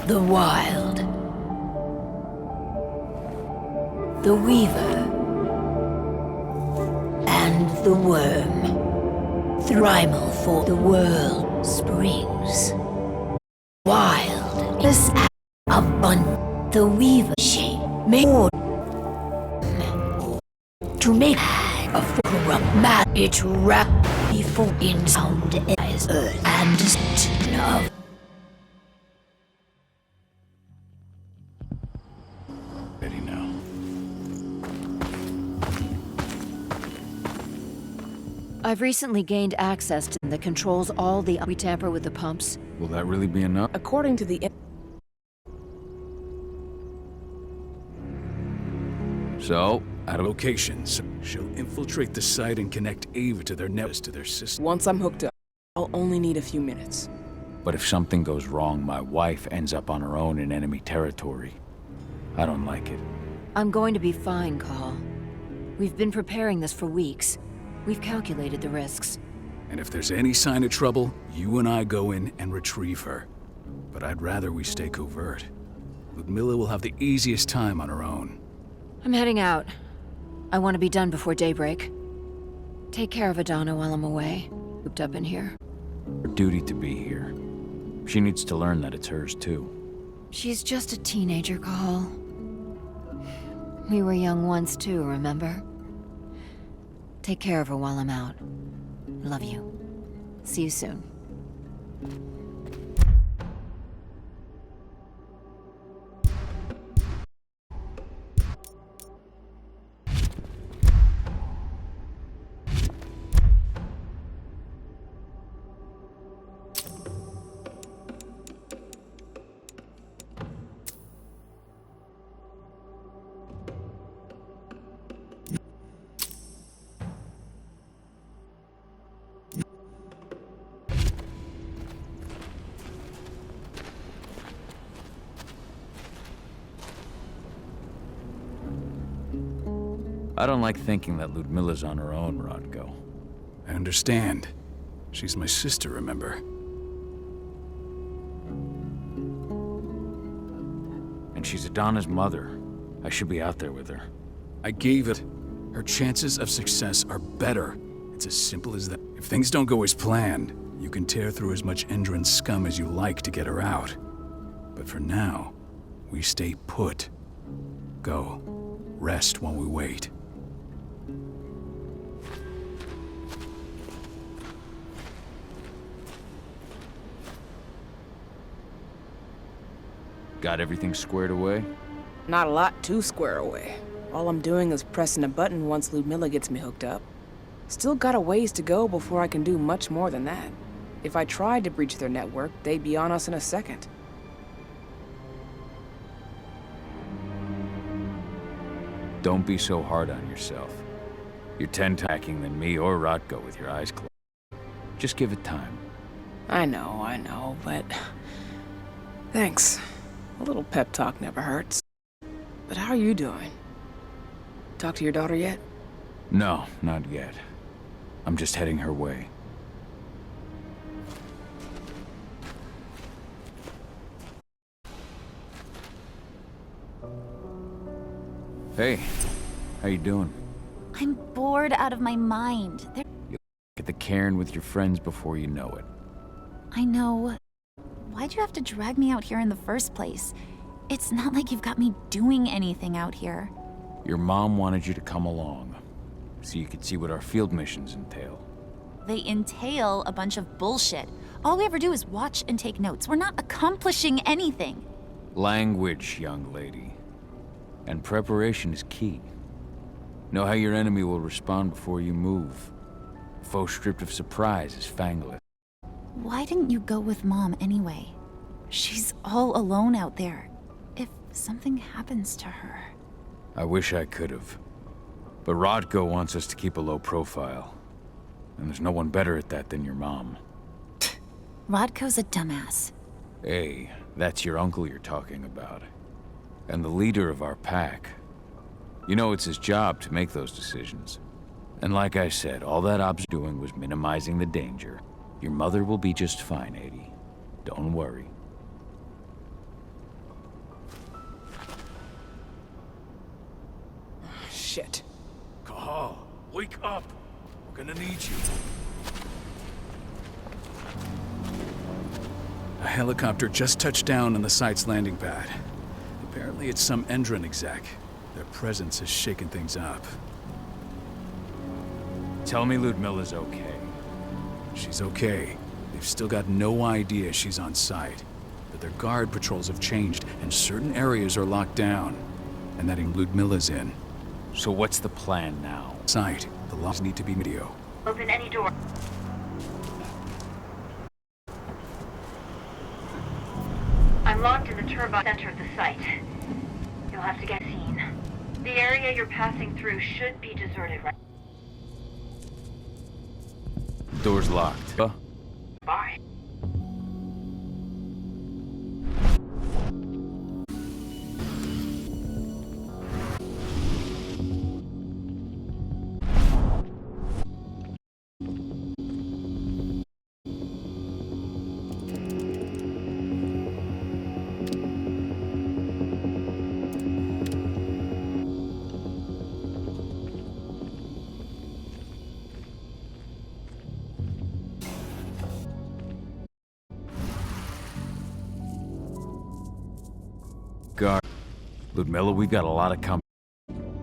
The wild. The weaver. And the worm. Thrimal for the world springs. Wild is abundant. The weaver shape made to make a corrupt man. It wrapped before in sound as earth and of. Ready now. I've recently gained access to that controls all the... We tamper with the pumps. Will that really be enough? According to the... So, at locations, she'll infiltrate the site and connect Ava to their networks to their system. Once I'm hooked up, I'll only need a few minutes. But if something goes wrong, my wife ends up on her own in enemy territory. I don't like it. I'm going to be fine, Call. We've been preparing this for weeks. We've calculated the risks. And if there's any sign of trouble, you and I go in and retrieve her. But I'd rather we stay covert. Ludmilla will have the easiest time on her own. I'm heading out. I want to be done before daybreak. Take care of Adana while I'm away. Cooped up in here. Her duty to be here. She needs to learn that it's hers too. She's just a teenager, Call. We were young once too, remember? Take care of her while I'm out. Love you. See you soon. I don't like thinking that Ludmilla's on her own, Rodko. I understand. She's my sister, remember? And she's Adana's mother. I should be out there with her. I gave it. Her chances of success are better. It's as simple as that. If things don't go as planned, you can tear through as much Endron scum as you like to get her out. But for now, we stay put. Go. Rest while we wait. Got everything squared away? Not a lot to square away. All I'm doing is pressing a button once Ludmilla gets me hooked up. Still got a ways to go before I can do much more than that. If I tried to breach their network, they'd be on us in a second. Don't be so hard on yourself. You're 10 times hacking than me or Rodko with your eyes closed. Just give it time. I know, but... Thanks. A little pep talk never hurts. But how are you doing? Talk to your daughter yet? No, not yet. I'm just heading her way. Hey, how you doing? I'm bored out of my mind. You'll get the cairn with your friends before you know it. I know. Why'd you have to drag me out here in the first place? It's not like you've got me doing anything out here. Your mom wanted you to come along, so you could see what our field missions entail. They entail a bunch of bullshit. All we ever do is watch and take notes. We're not accomplishing anything. Language, young lady. And preparation is key. Know how your enemy will respond before you move. A foe stripped of surprise is fangless. Why didn't you go with Mom anyway? She's all alone out there. If something happens to her... I wish I could have. But Rodko wants us to keep a low profile. And there's no one better at that than your mom. Rodko's a dumbass. Hey, that's your uncle you're talking about. And the leader of our pack. You know it's his job to make those decisions. And like I said, all that Ob's doing was minimizing the danger. Your mother will be just fine, 80. Don't worry. Shit. Cahal, wake up! We're gonna need you. A helicopter just touched down on the site's landing pad. Apparently it's some Endron exec. Their presence has shaken things up. Tell me Ludmilla's okay. She's okay. They've still got no idea she's on site. But their guard patrols have changed, and certain areas are locked down. And that Ludmilla's in. So what's the plan now? Site. The locks need to be video. Open any door. I'm locked in the turbine center of the site. You'll have to get seen. The area you're passing through should be deserted right. Door's locked. Bye. Guard. Ludmilla, we got a lot of company.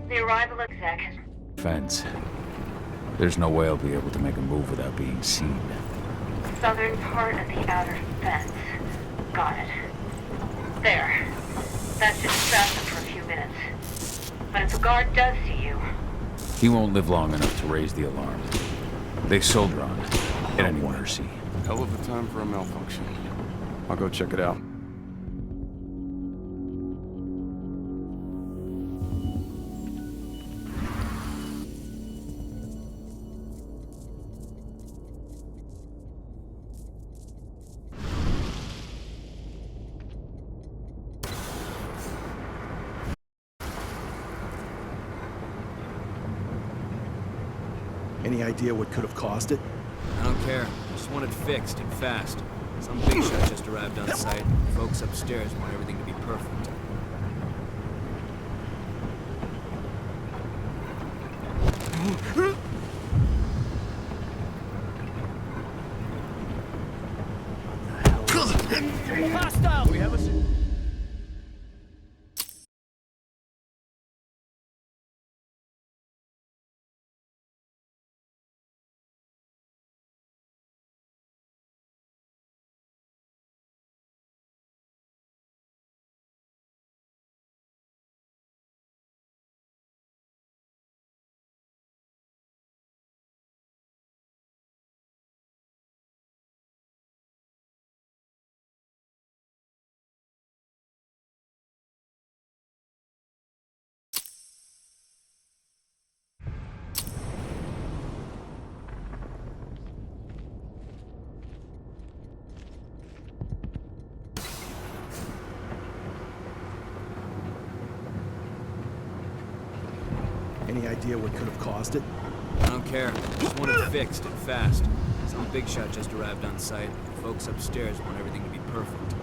The arrival of exec. Fence. There's no way I'll be able to make a move without being seen. Southern part of the outer fence. Got it. There. That should distract them for a few minutes. But if the guard does see you... He won't live long enough to raise the alarm. They soldier on. Get any mercy. Hell of a time for a malfunction. I'll go check it out. Any idea what could have caused it? I don't care. I just want it fixed and fast. Some big shot just arrived on site. Folks upstairs want everything to be perfect. Hostile! We have a... Any idea what could have caused it? I don't care. I just want it fixed and fast. Some big shot just arrived on site. Folks upstairs want everything to be perfect.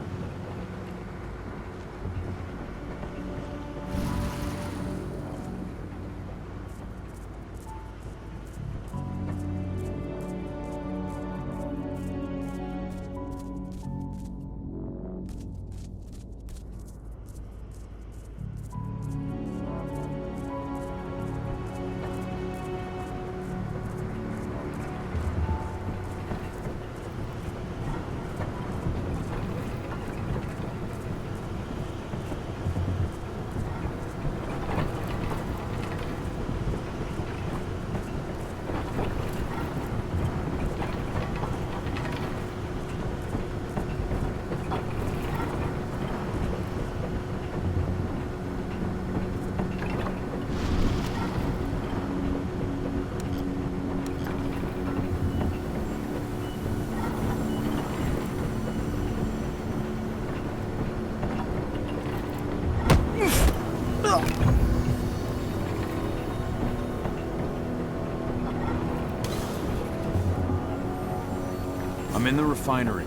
I'm in the refinery.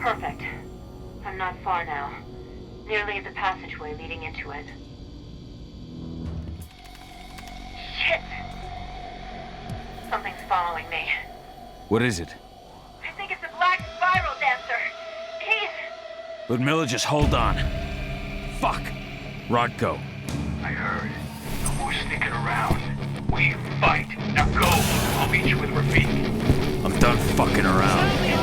Perfect. I'm not far now. Nearly at the passageway leading into it. showing me. What is it? I think it's a black spiral dancer. He's... Ludmilla, just hold on. Fuck! Rodko. I heard. No more sticking around. We fight. Now go. I'll meet you with Rafik. I'm done fucking around.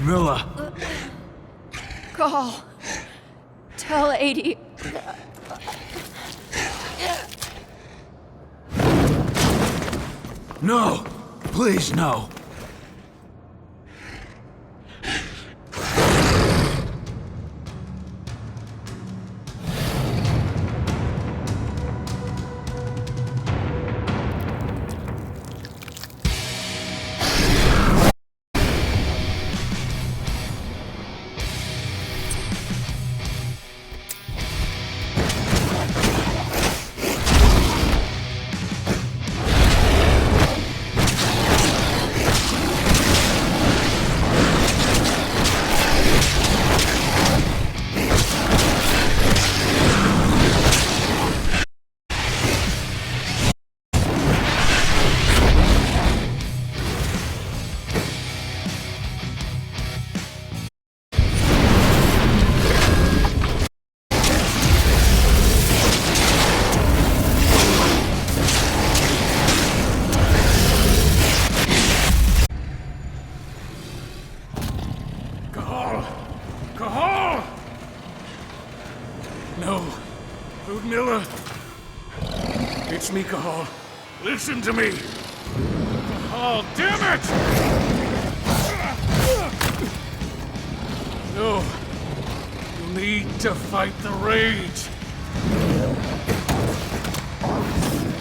Milla! Call. Tell 80. No! Please, no! Cahal! No. Ludmilla! It's me, Cahal. Listen to me! Cahal, damn it! No. You need to fight the rage.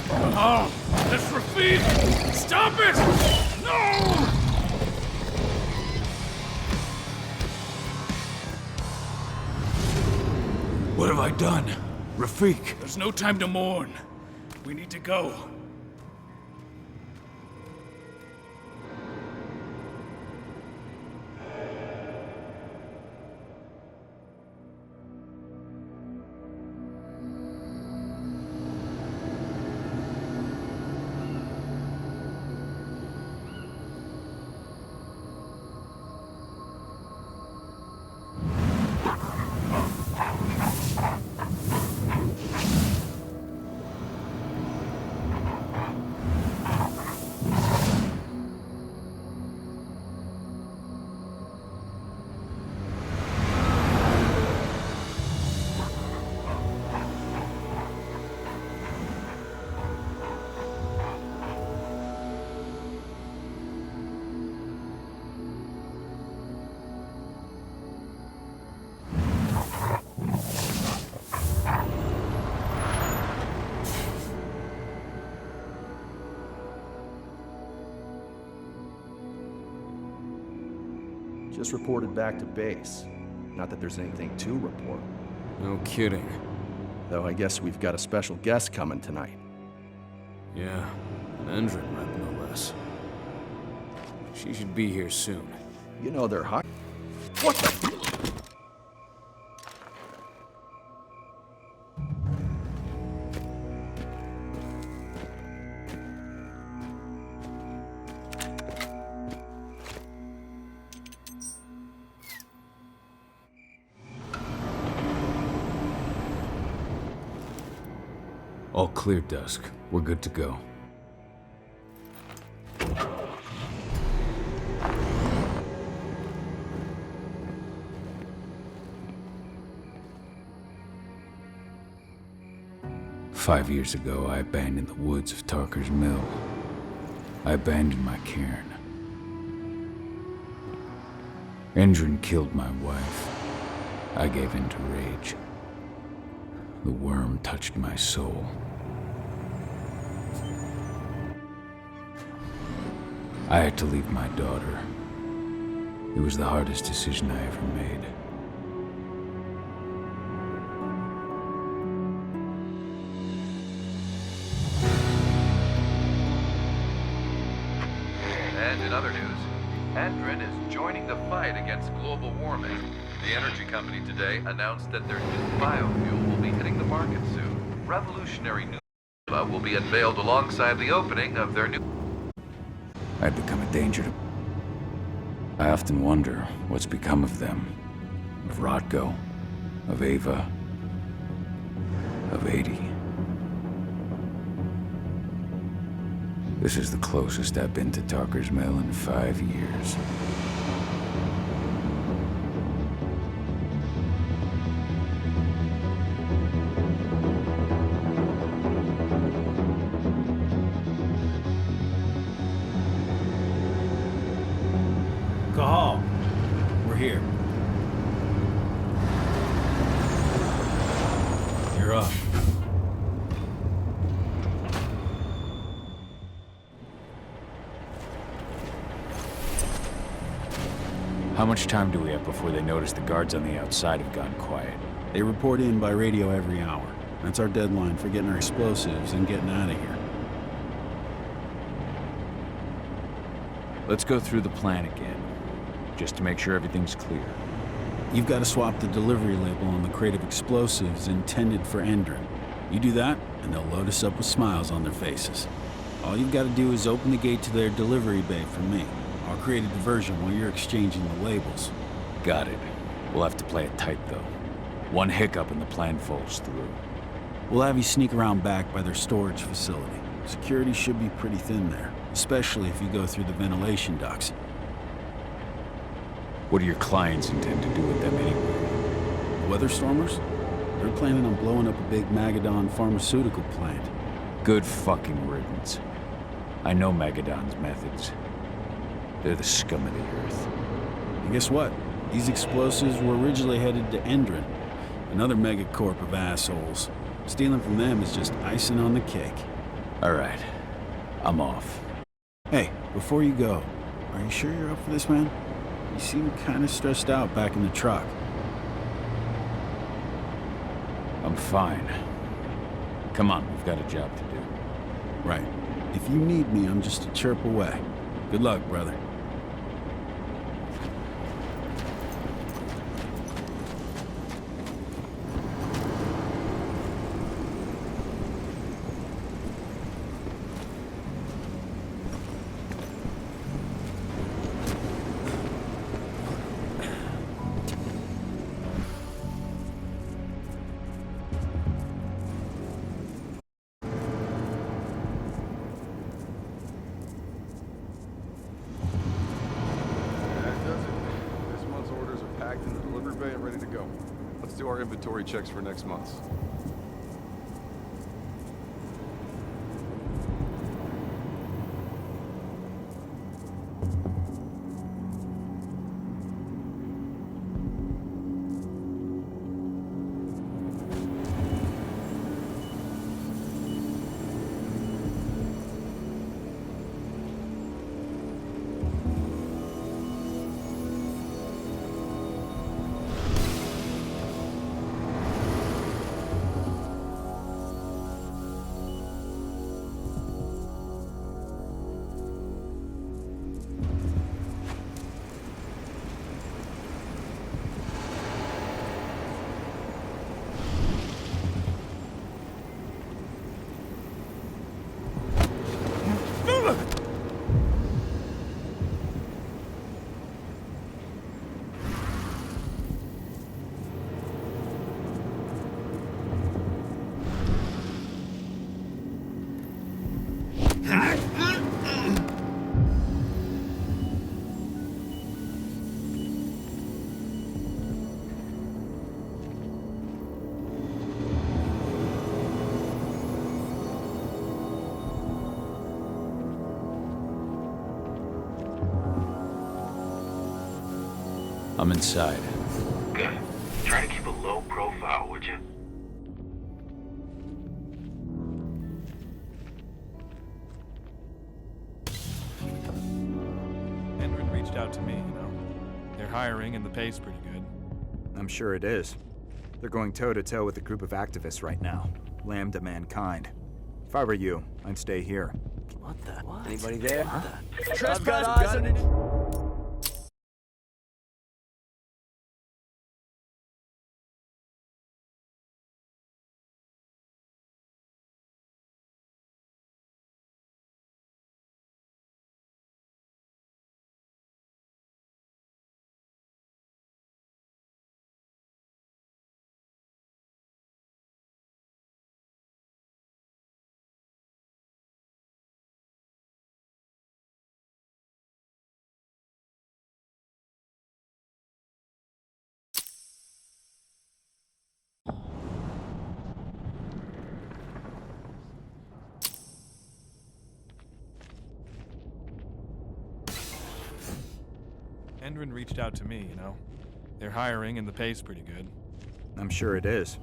Cahal! That's Rafik! Stop it! No! What have I done? Rafik! There's no time to mourn. We need to go. Just reported back to base. Not that there's anything to report. No kidding. Though I guess we've got a special guest coming tonight. Yeah, an Endron rep, no less. She should be here soon. You know they're hot. What the? All clear, Dusk. We're good to go. Five years ago, I abandoned the woods of Tarker's Mill. I abandoned my cairn. Endron killed my wife. I gave in to rage. The worm touched my soul. I had to leave my daughter. It was the hardest decision I ever made. And in other news, Endron is joining the fight against global warming. The energy company today announced that their new biofuel will be hitting the market soon. Revolutionary new will be unveiled alongside the opening of their new... I'd become a danger to... I often wonder what's become of them. Of Rotko, of Ava, of 80. This is the closest I've been to Tarker's Mill in 5 years. here. You're up. How much time do we have before they notice the guards on the outside have gone quiet? They report in by radio every hour. That's our deadline for getting our explosives and getting out of here. Let's go through the plan again, just to make sure everything's clear. You've got to swap the delivery label on the crate of explosives intended for Endron. You do that, and they'll load us up with smiles on their faces. All you've got to do is open the gate to their delivery bay for me. I'll create a diversion while you're exchanging the labels. Got it. We'll have to play it tight, though. One hiccup and the plan falls through. We'll have you sneak around back by their storage facility. Security should be pretty thin there, especially if you go through the ventilation ducts. What do your clients intend to do with them anyway? The Weather Stormers? They're planning on blowing up a big Magadon pharmaceutical plant. Good fucking riddance. I know Magadon's methods. They're the scum of the earth. And guess what? These explosives were originally headed to Endron, another megacorp of assholes. Stealing from them is just icing on the cake. All right. I'm off. Hey, before you go, are you sure you're up for this, man? You seem kind of stressed out back in the truck. I'm fine. Come on, we've got a job to do. Right. If you need me, I'm just a chirp away. Good luck, brother. In the delivery bay and ready to go. Let's do our inventory checks for next month. I'm inside. Good. Try to keep a low profile, would you? Endron reached out to me, you know. They're hiring and the pay's pretty good. I'm sure it is. They're going toe-to-toe with a group of activists right now. Lambda Mankind. If I were you, I'd stay here. What the? What? Anybody there? Huh? I've got eyes on it. Endrin reached out to me, you know. They're hiring and the pay's pretty good. I'm sure it is.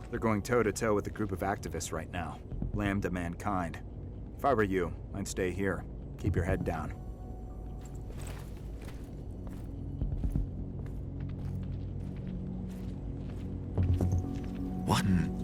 They're going toe-to-toe with a group of activists right now. Lambda mankind. If I were you, I'd stay here. Keep your head down. One.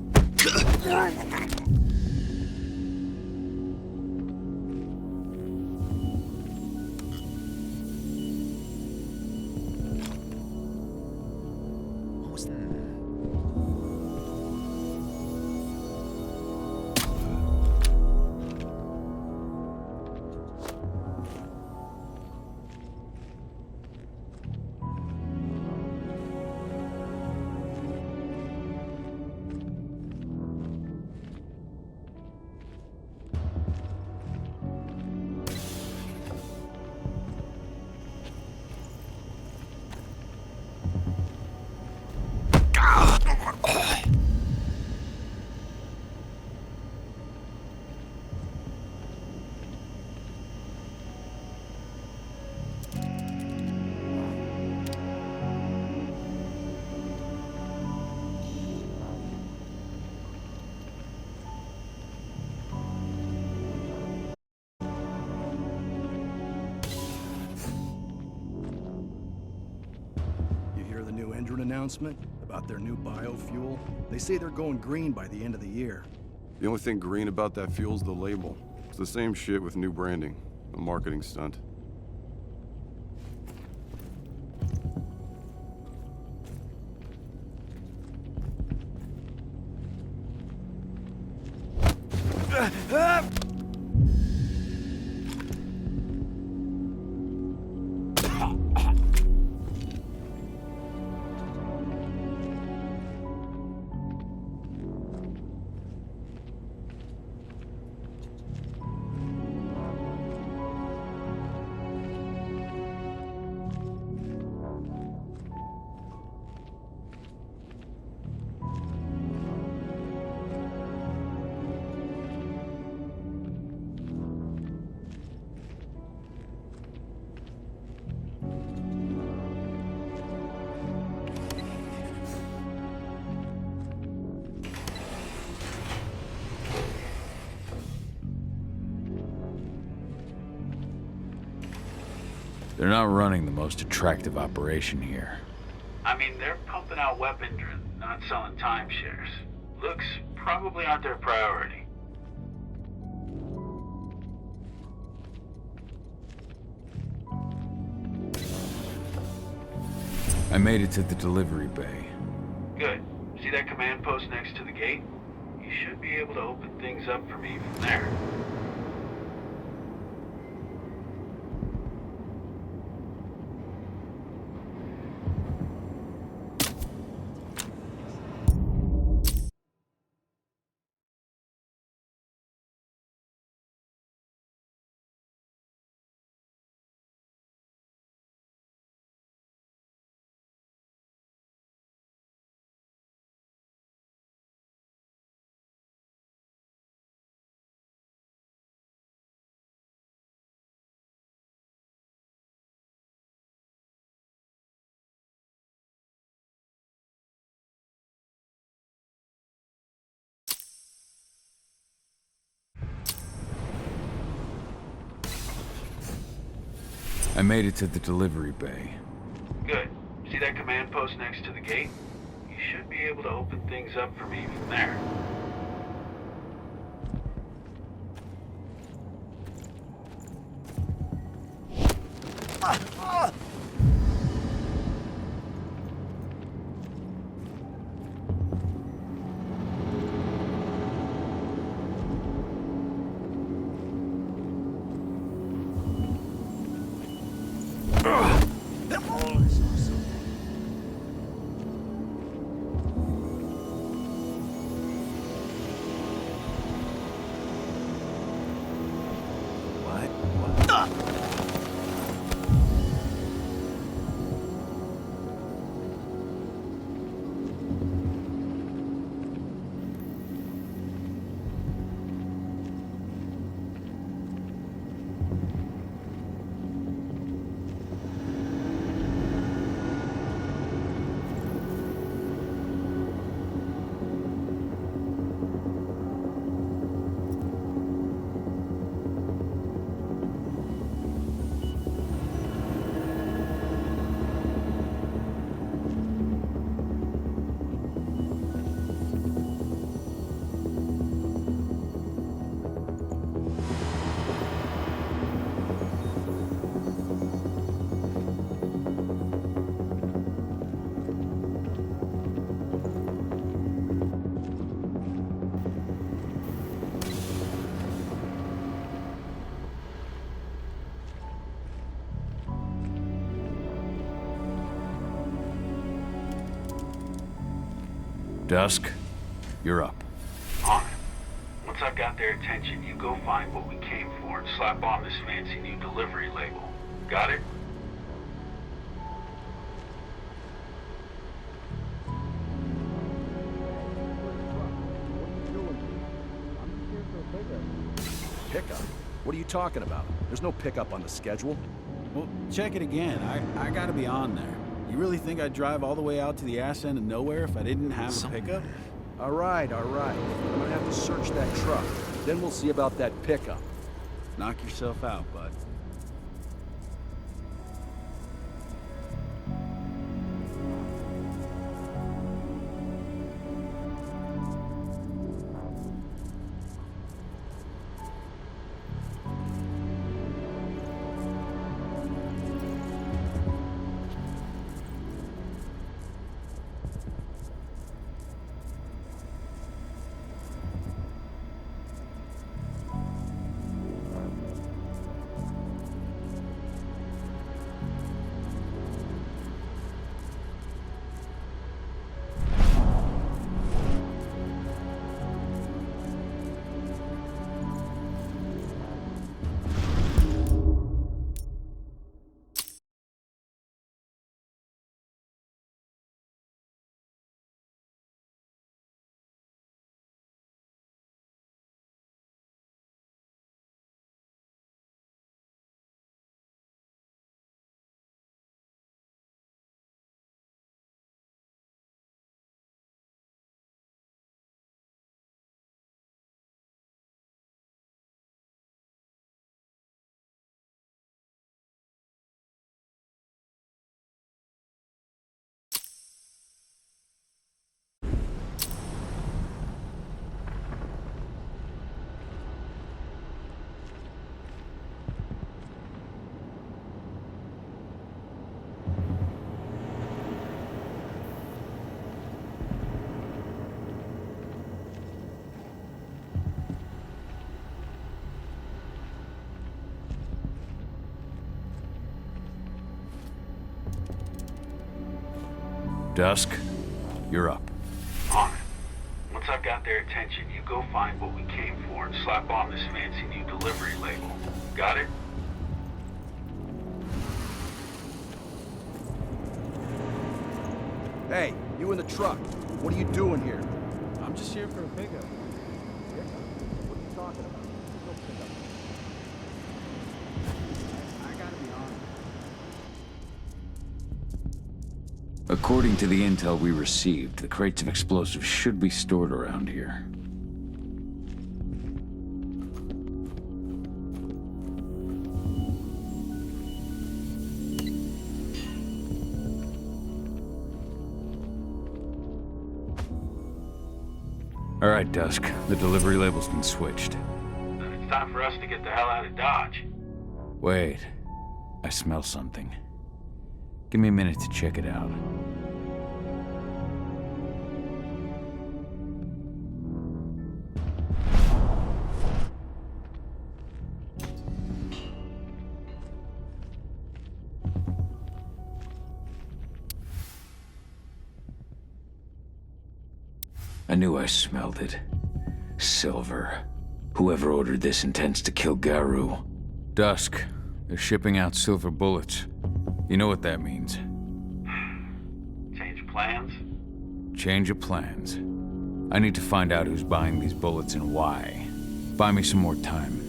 Announcement about their new biofuel. They say they're going green by the end of the year. The only thing green about that fuel's the label. It's the same shit with new branding. A marketing stunt. They're not running the most attractive operation here. I mean, they're pumping out weapons, not selling timeshares. Looks probably aren't their priority. I made it to the delivery bay. Good. See that command post next to the gate? You should be able to open things up for me from there. I made it to the delivery bay. Good. See that command post next to the gate? You should be able to open things up for me from there. Dusk, you're up. On it. Once I've got their attention, you go find what we came for and slap on this fancy new delivery label. Got it? Pickup? What are you talking about? There's no pickup on the schedule. Well, check it again. I gotta be on there. You really think I'd drive all the way out to the ass end of nowhere if I didn't have a pickup? All right, all right. I'm gonna have to search that truck. Then we'll see about that pickup. Knock yourself out, bud. Dusk, you're up. On it. Once I've got their attention, you go find what we came for and slap on this fancy new delivery label. Got it? Hey, you in the truck. What are you doing here? I'm just here for a pickup. What are you talking about? There's no pickup. I gotta be on. According to the intel we received, the crates of explosives should be stored around here. All right, Dusk. The delivery label's been switched. Then it's time for us to get the hell out of Dodge. Wait. I smell something. Give me a minute to check it out. I knew I smelled it. Silver. Whoever ordered this intends to kill Garu. Dusk. They're shipping out silver bullets. You know what that means. Change plans? Change of plans. I need to find out who's buying these bullets and why. Buy me some more time.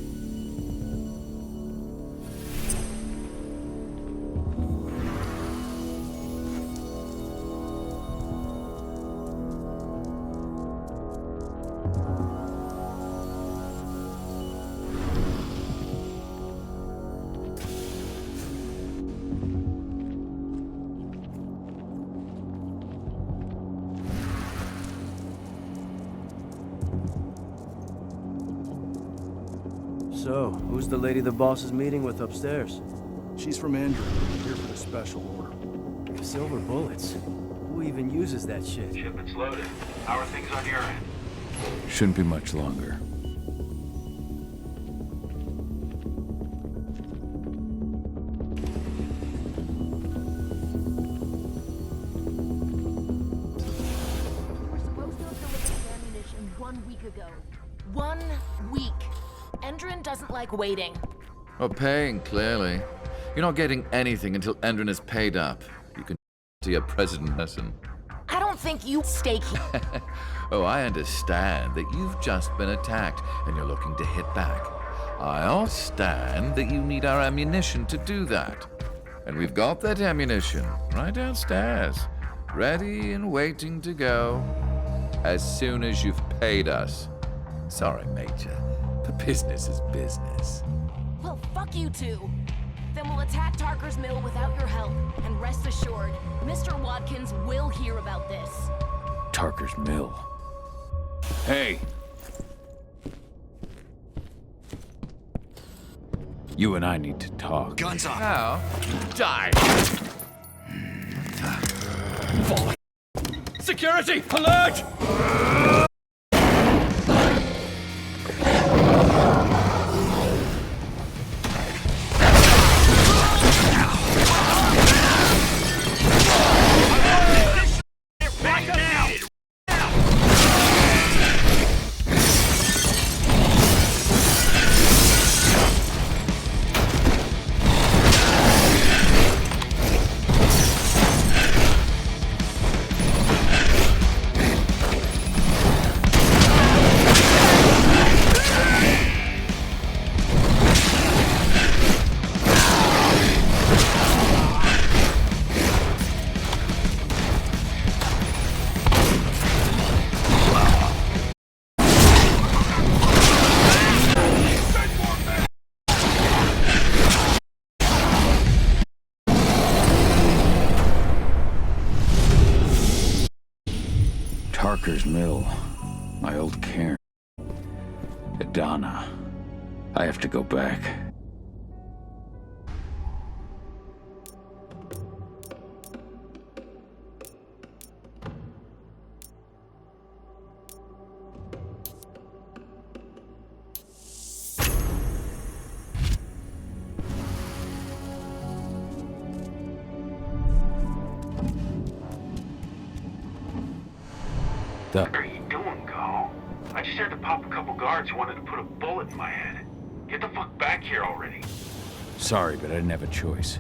So, who's the lady the boss is meeting with upstairs? She's from Andrew, here for the special order. Silver bullets? Who even uses that shit? Shipment's loaded. How are things on your end? Shouldn't be much longer. doesn't like waiting. Or paying, clearly. You're not getting anything until Endrin is paid up. You can to your president lesson. I don't think you stake here. Oh, I understand that you've just been attacked and you're looking to hit back. I understand that you need our ammunition to do that. And we've got that ammunition right downstairs, ready and waiting to go as soon as you've paid us. Sorry, Major, but business is business. Well, fuck you two. Then we'll attack Tarker's Mill without your help. And rest assured, Mr. Watkins will hear about this. Tarker's Mill. Hey! You and I need to talk. Guns up! Now, die! Security! Alert! Tarker's Mill. My old cairn. Adana. I have to go back. What are you doing, Go? I just had to pop a couple guards who wanted to put a bullet in my head. Get the fuck back here already. Sorry, but I didn't have a choice.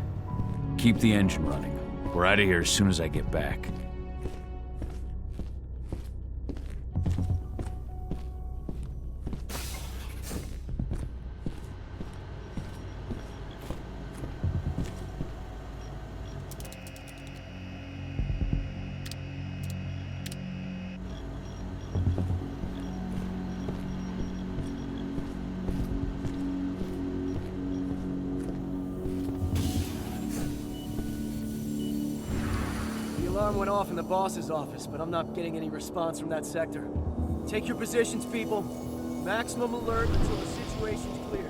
Keep the engine running. We're out of here as soon as I get back. The alarm went off in the boss's office, but I'm not getting any response from that sector. Take your positions, people. Maximum alert until the situation's clear.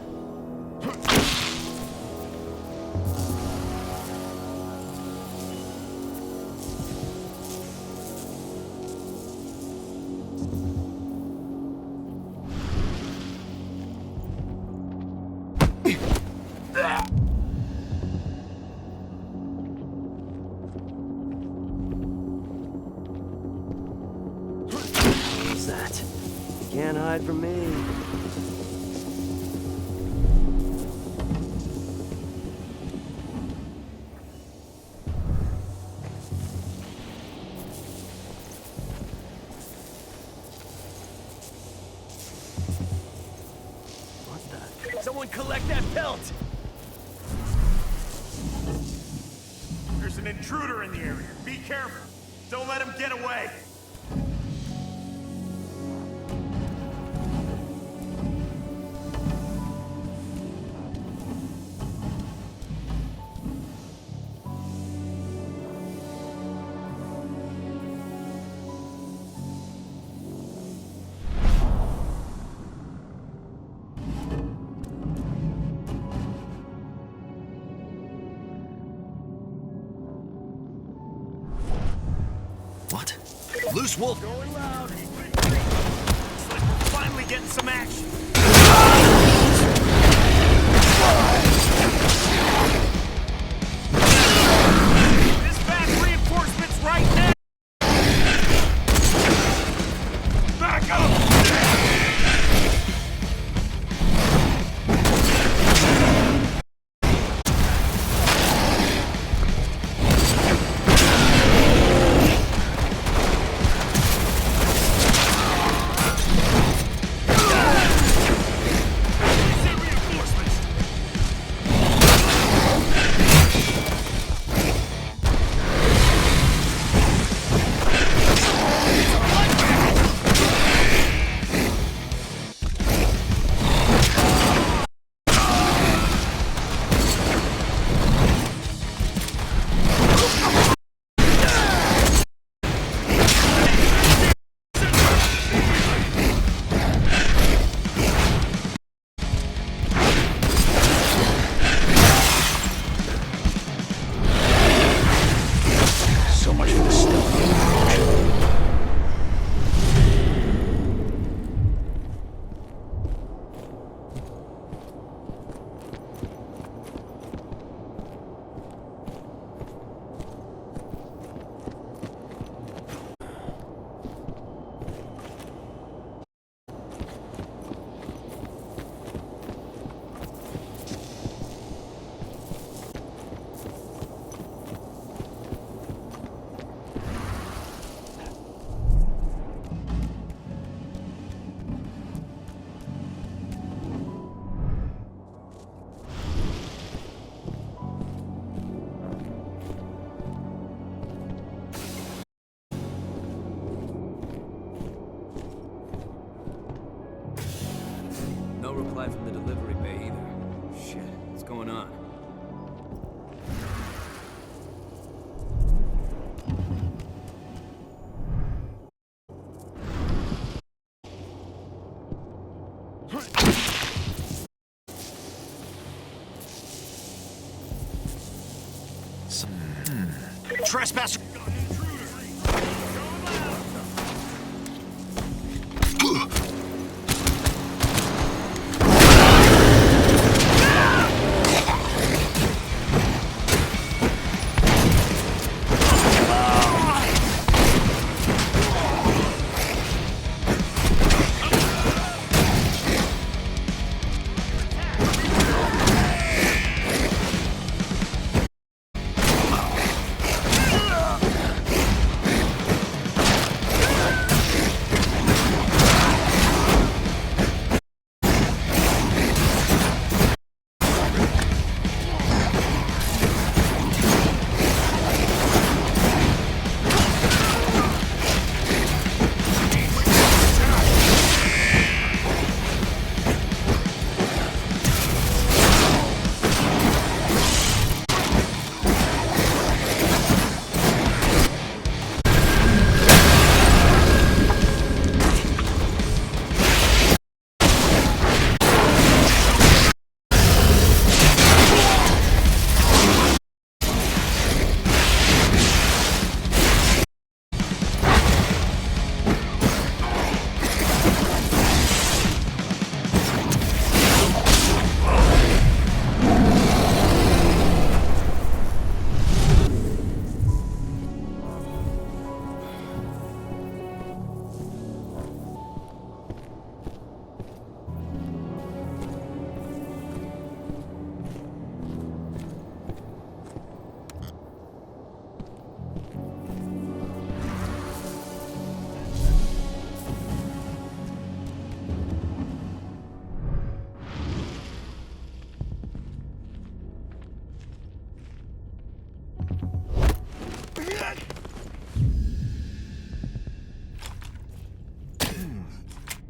What's that? You can't hide from me. Someone collect that pelt! There's an intruder in the area. Be careful. Don't let him get away. What? Loose wolf! Going loud. Finally getting some action. Dispatch reinforcements right now. Back up! Trespasser!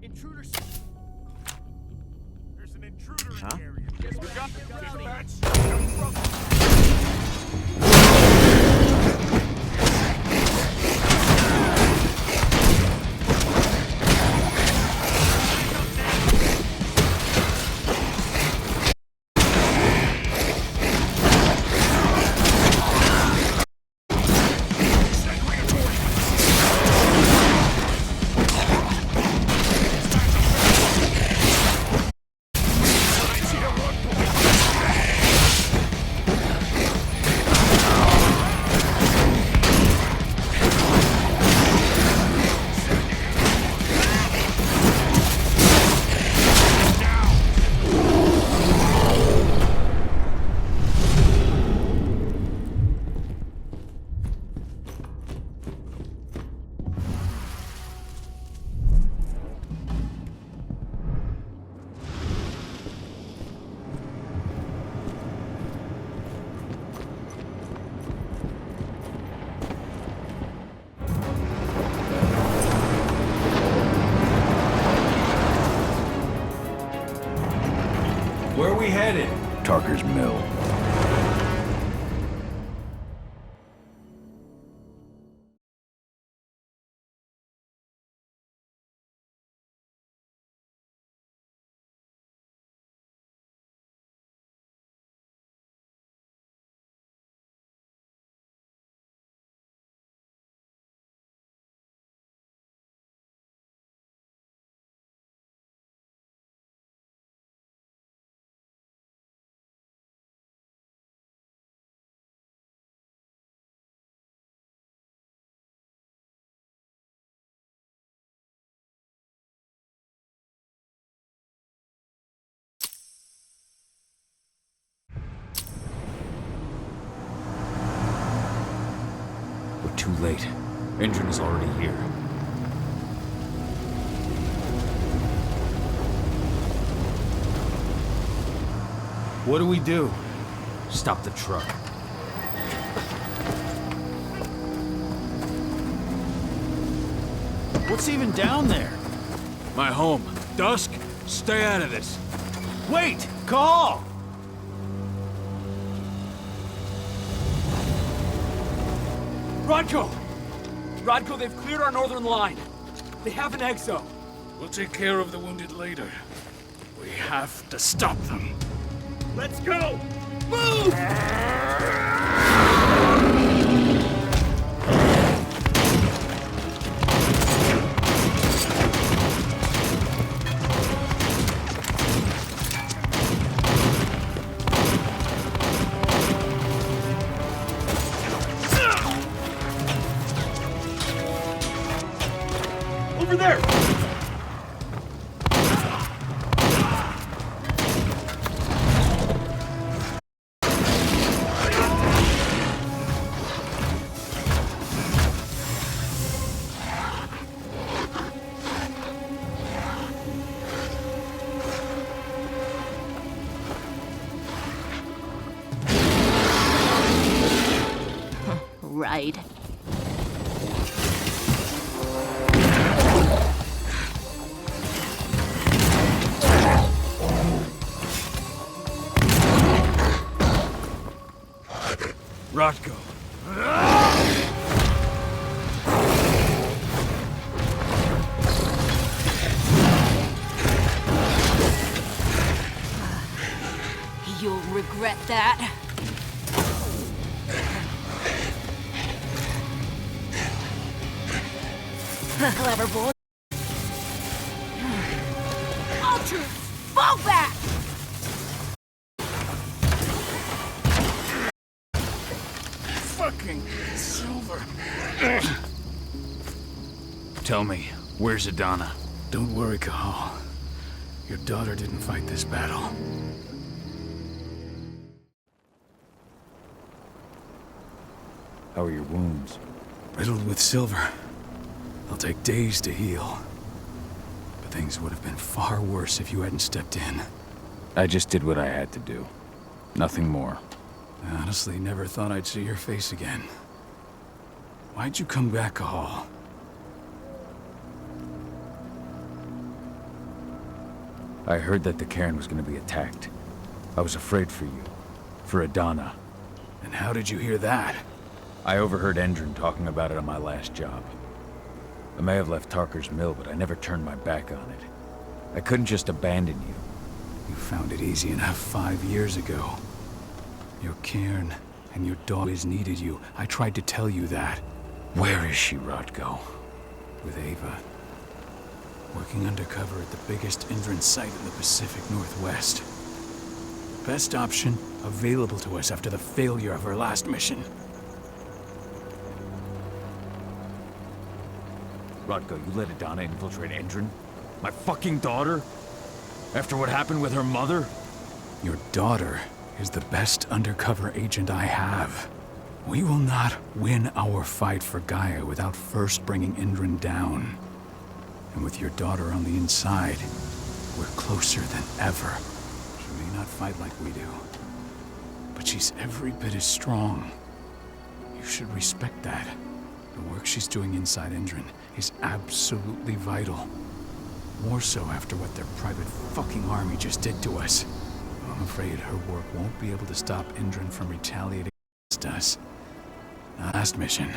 Intruders. There's an intruder in Huh? the area. Yes, we got dispatch. Where are we headed? Tarker's Mill. We're too late. Engine is already here. What do we do? Stop the truck. What's even down there? My home. Dusk, stay out of this. Wait! Call! Rodko! Rodko, they've cleared our northern line. They have an exo. We'll take care of the wounded later. We have to stop them. Let's go! Move! ride. Rotko. You'll regret that. Clever boy. All troops, fall back! Fucking Silver. Tell me, where's Adana? Don't worry, Cahal. Your daughter didn't fight this battle. How are your wounds? Riddled with silver. They'll take days to heal. But things would have been far worse if you hadn't stepped in. I just did what I had to do. Nothing more. I honestly never thought I'd see your face again. Why'd you come back, Cahal? I heard that the cairn was going to be attacked. I was afraid for you. For Adana. And how did you hear that? I overheard Endron talking about it on my last job. I may have left Tarker's mill, but I never turned my back on it. I couldn't just abandon you. You found it easy enough 5 years ago. Your cairn and your daughter needed you. I tried to tell you that. Where is she, Rotko? With Ava. Working undercover at the biggest Endron site in the Pacific Northwest. The best option available to us after the failure of her last mission. Rotko, you let Adana infiltrate Endron? My fucking daughter? After what happened with her mother? Your daughter is the best undercover agent I have. We will not win our fight for Gaia without first bringing Endron down. And with your daughter on the inside, we're closer than ever. She may not fight like we do, but she's every bit as strong. You should respect that. The work she's doing inside Endron is absolutely vital. More so after what their private fucking army just did to us. I'm afraid her work won't be able to stop Endron from retaliating against us. Not last mission.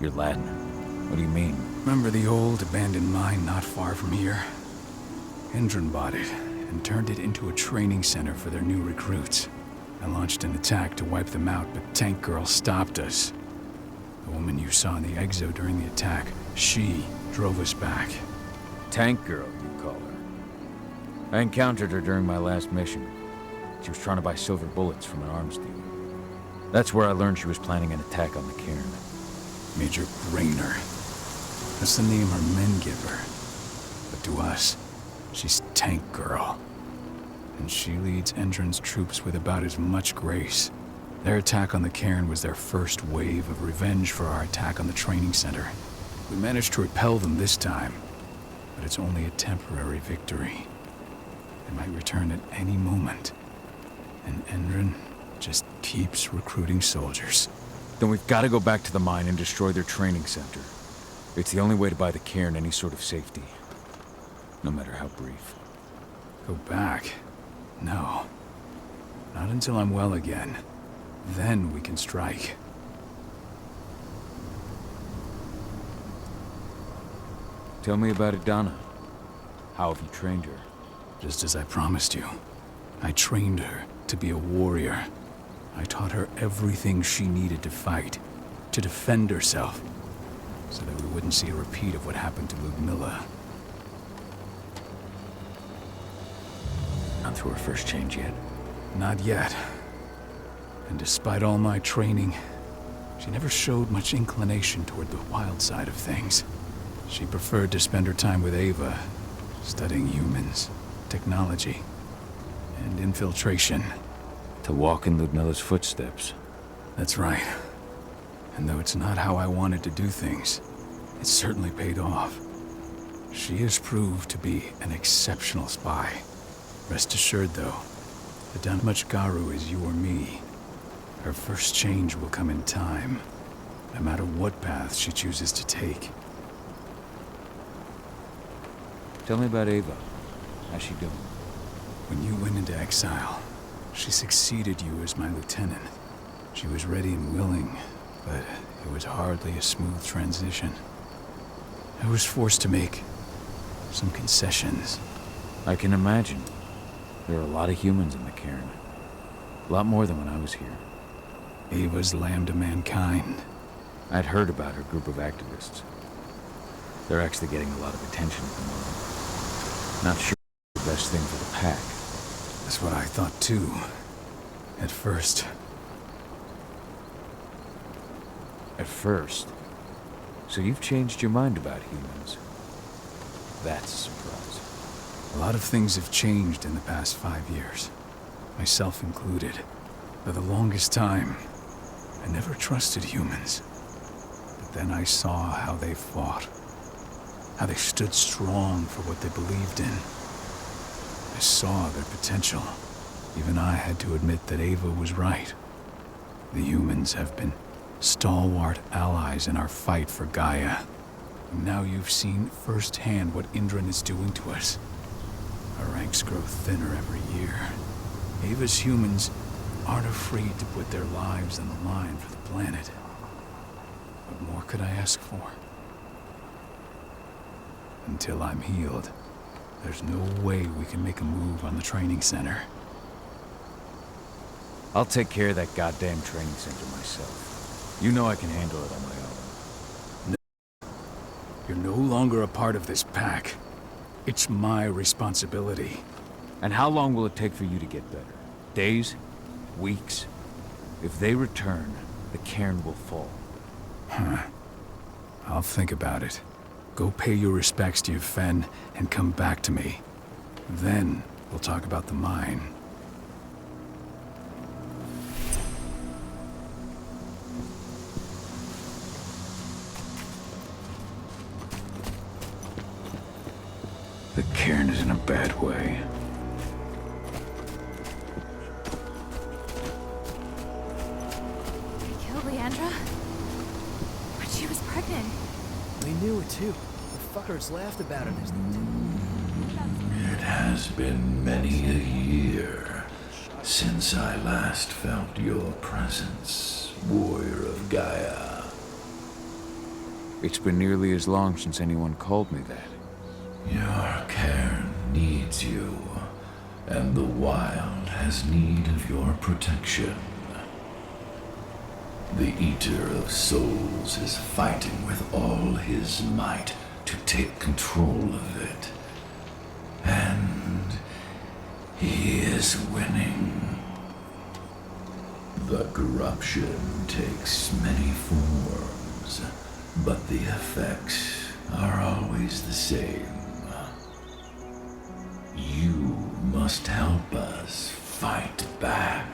You're Latin. What do you mean? Remember the old abandoned mine not far from here? Endron bought it and turned it into a training center for their new recruits. I launched an attack to wipe them out, but Tank Girl stopped us. The woman you saw in the exo during the attack, she drove us back. Tank Girl, you call her. I encountered her during my last mission. She was trying to buy silver bullets from an arms dealer. That's where I learned she was planning an attack on the cairn. Major Brainer. That's the name her men give her. But to us, she's Tank Girl. And she leads Endron's troops with about as much grace. Their attack on the cairn was their first wave of revenge for our attack on the training center. We managed to repel them this time, but it's only a temporary victory. They might return at any moment. And Endron just keeps recruiting soldiers. Then we've got to go back to the mine and destroy their training center. It's the only way to buy the cairn any sort of safety. No matter how brief. Go back? No. Not until I'm well again. Then we can strike. Tell me about Adana. How have you trained her? Just as I promised you. I trained her to be a warrior. I taught her everything she needed to fight, to defend herself, so that we wouldn't see a repeat of what happened to Ludmilla. Not through her first change yet? Not yet. And despite all my training, she never showed much inclination toward the wild side of things. She preferred to spend her time with Ava, studying humans, technology, and infiltration. To walk in Ludmilla's footsteps. That's right. And though it's not how I wanted to do things, it certainly paid off. She has proved to be an exceptional spy. Rest assured, though, but down much Garu as you or me. Her first change will come in time, no matter what path she chooses to take. Tell me about Ava. How's she doing? When you went into exile, she succeeded you as my lieutenant. She was ready and willing, but it was hardly a smooth transition. I was forced to make some concessions. I can imagine. There are a lot of humans in the cairn. A lot more than when I was here. Ava's lamb to mankind. I'd heard about her group of activists. They're actually getting a lot of attention at the moment. Not sure the best thing for the pack. That's what I thought too. At first. At first? So you've changed your mind about humans? That's a surprise. A lot of things have changed in the past 5 years. Myself included. For the longest time, I never trusted humans. But then I saw how they fought. How they stood strong for what they believed in. I saw their potential. Even I had to admit that Ava was right. The humans have been stalwart allies in our fight for Gaia. And now you've seen firsthand what Indran is doing to us. Our ranks grow thinner every year. Ava's humans aren't afraid to put their lives on the line for the planet. What more could I ask for? Until I'm healed, there's no way we can make a move on the training center. I'll take care of that goddamn training center myself. You know I can handle it on my own. No. You're no longer a part of this pack. It's my responsibility. And how long will it take for you to get better? Days? Weeks? If they return, the cairn will fall. Huh. I'll think about it. Go pay your respects to your Fen and come back to me. Then we'll talk about the mine. The cairn is in a bad way. They killed Leandra? But she was pregnant. They knew it too. The fuckers laughed about it as they did. It has been many a year since I last felt your presence, warrior of Gaia. It's been nearly as long since anyone called me that. Your cairn needs you, and the wild has need of your protection. The Eater of Souls is fighting with all his might to take control of it. And he is winning. The corruption takes many forms, but the effects are always the same. You must help us fight back.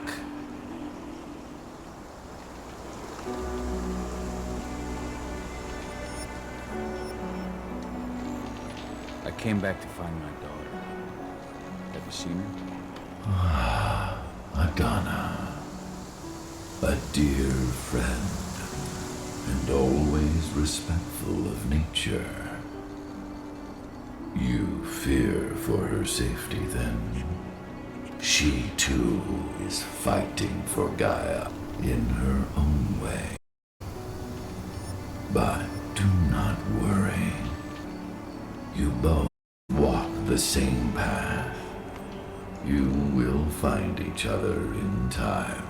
I came back to find my daughter. Have you seen her? Ah, Adana. A dear friend, and always respectful of nature. You fear for her safety, then? She, too, is fighting for Gaia in her own way. But do not worry. You both walk the same path. You will find each other in time.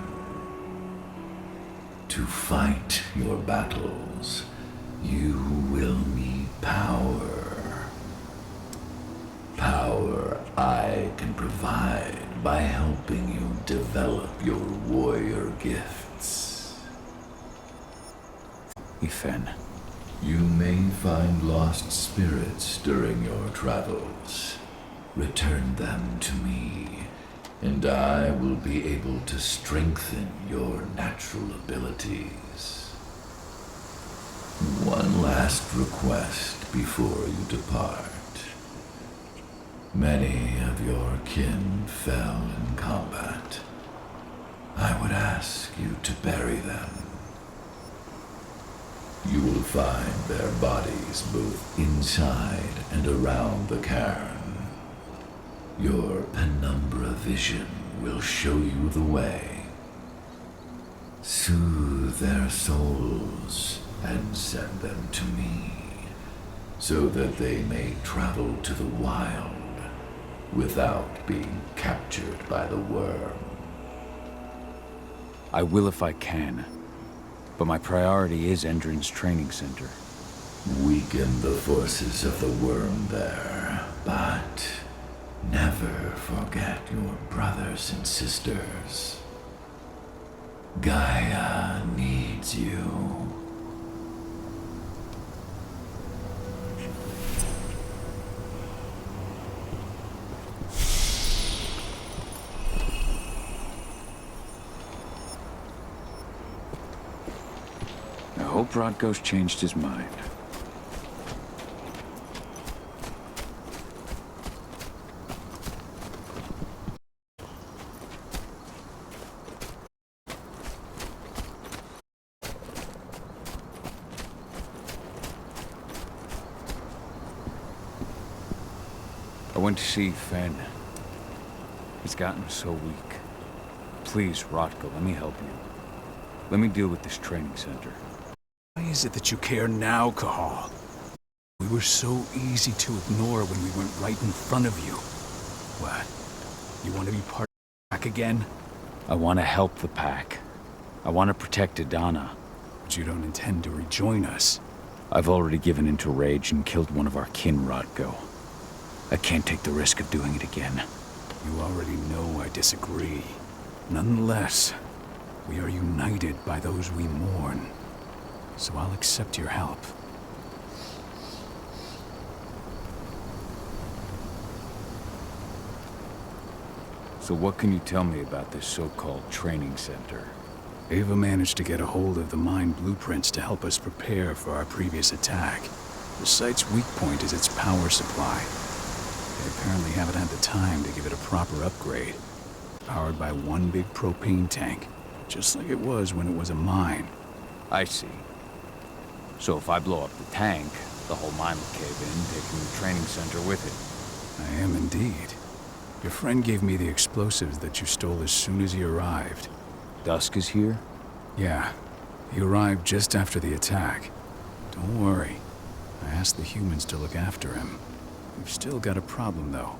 To fight your battles, you will need power. Power I can provide by helping you develop your warrior gifts. Ethan. You may find lost spirits during your travels. Return them to me, and I will be able to strengthen your natural abilities. One last request before you depart. Many of your kin fell in combat. I would ask you to bury them. You will find their bodies both inside and around the cairn. Your penumbra vision will show you the way. Soothe their souls and send them to me, so that they may travel to the wild without being captured by the worm. I will if I can, but my priority is Endron's training center. Weaken the forces of the worm there, but never forget your brothers and sisters. Gaia needs you. I hope Rodko's changed his mind. I went to see Fen. He's gotten so weak. Please, Rodko, let me help you. Let me deal with this training center. Why is it that you care now, Cahal? We were so easy to ignore when we went right in front of you. What? You want to be part of the pack again? I want to help the pack. I want to protect Adana. But you don't intend to rejoin us. I've already given into rage and killed one of our kin, Rodko. I can't take the risk of doing it again. You already know I disagree. Nonetheless, we are united by those we mourn. So I'll accept your help. So what can you tell me about this so-called training center? Ava managed to get a hold of the mine blueprints to help us prepare for our previous attack. The site's weak point is its power supply. They apparently haven't had the time to give it a proper upgrade. Powered by one big propane tank, just like it was when it was a mine. I see. So if I blow up the tank, the whole mine will cave in, taking the training center with it. I am indeed. Your friend gave me the explosives that you stole as soon as he arrived. Dusk is here? Yeah. He arrived just after the attack. Don't worry. I asked the humans to look after him. We've still got a problem, though.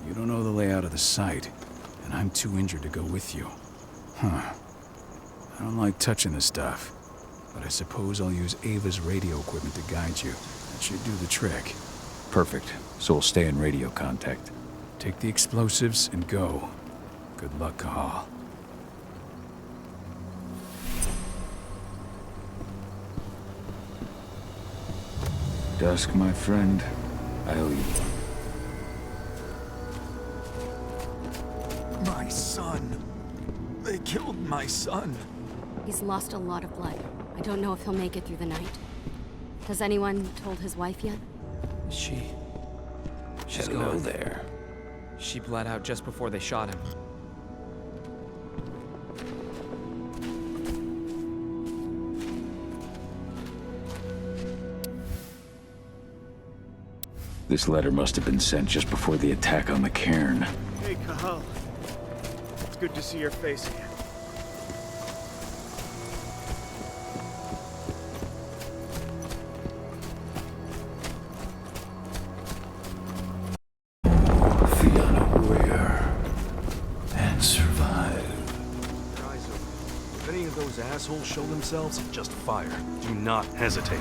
You don't know the layout of the site, and I'm too injured to go with you. Huh. I don't like touching this stuff, but I suppose I'll use Ava's radio equipment to guide you. That should do the trick. Perfect. So we'll stay in radio contact. Take the explosives and go. Good luck, Cahal. Dusk, my friend. I owe you one. My son. They killed my son. He's lost a lot of blood. I don't know if he'll make it through the night. Has anyone told his wife yet? She's Hello gone. there. She bled out just before they shot him. This letter must have been sent just before the attack on the cairn. Hey, Cahal. It's good to see your face again. Fianna warrior. And survive. Your eyes open. If any of those assholes show themselves, just fire. Do not hesitate.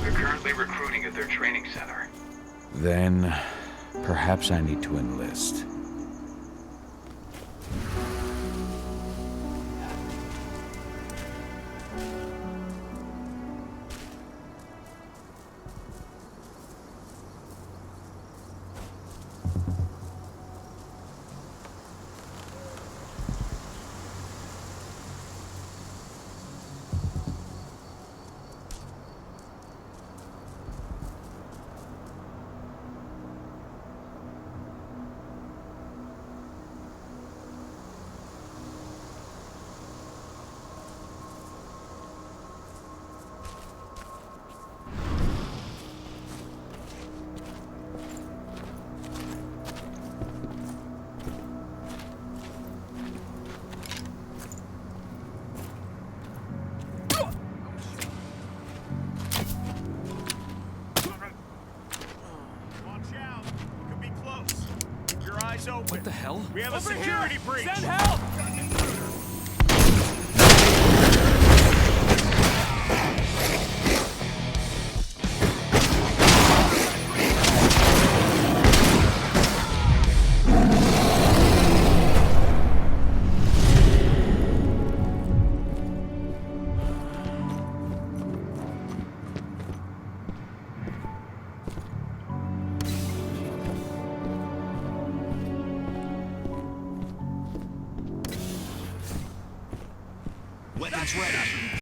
We're currently recruiting at their training center. Then, perhaps I need to enlist. Eyes open. What the hell? We have a Over security here! breach. Send help! Weapons ready.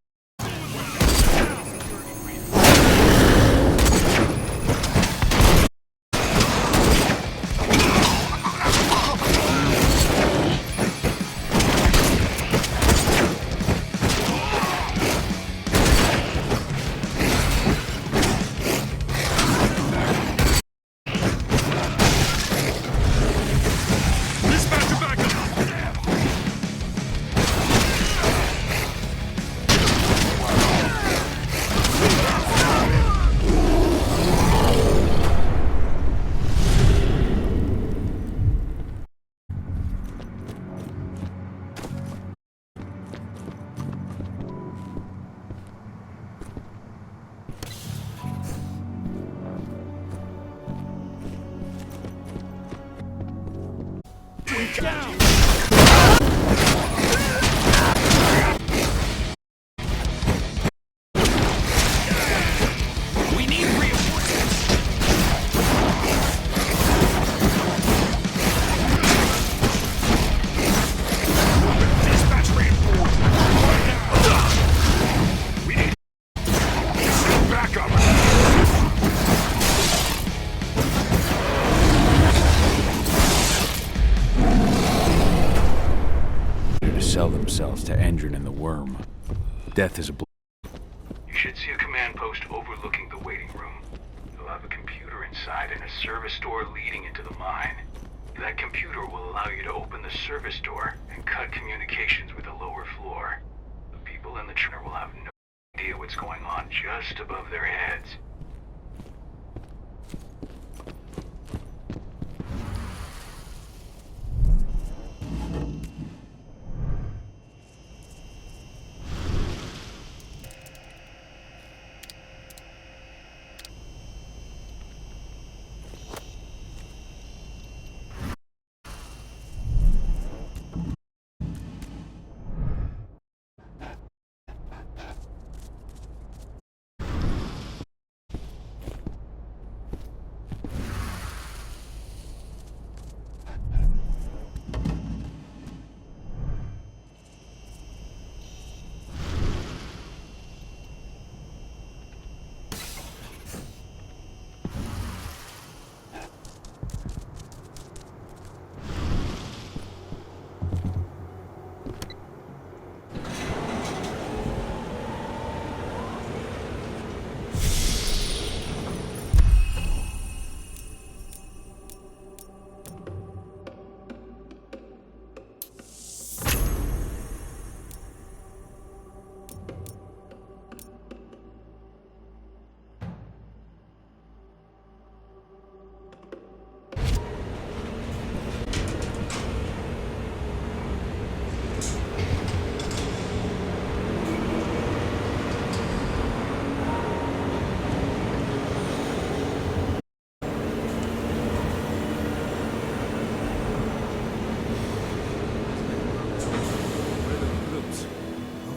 Down! We need reinforcements. Dispatch reinforcements. We need backup. To sell themselves to Endrin and the Worm. Death is a You should see a command post overlooking the waiting room. You'll have a computer inside and a service door leading into the mine. That computer will allow you to open the service door and cut communications with the lower floor. The people in the trainer will have no idea what's going on just above their heads.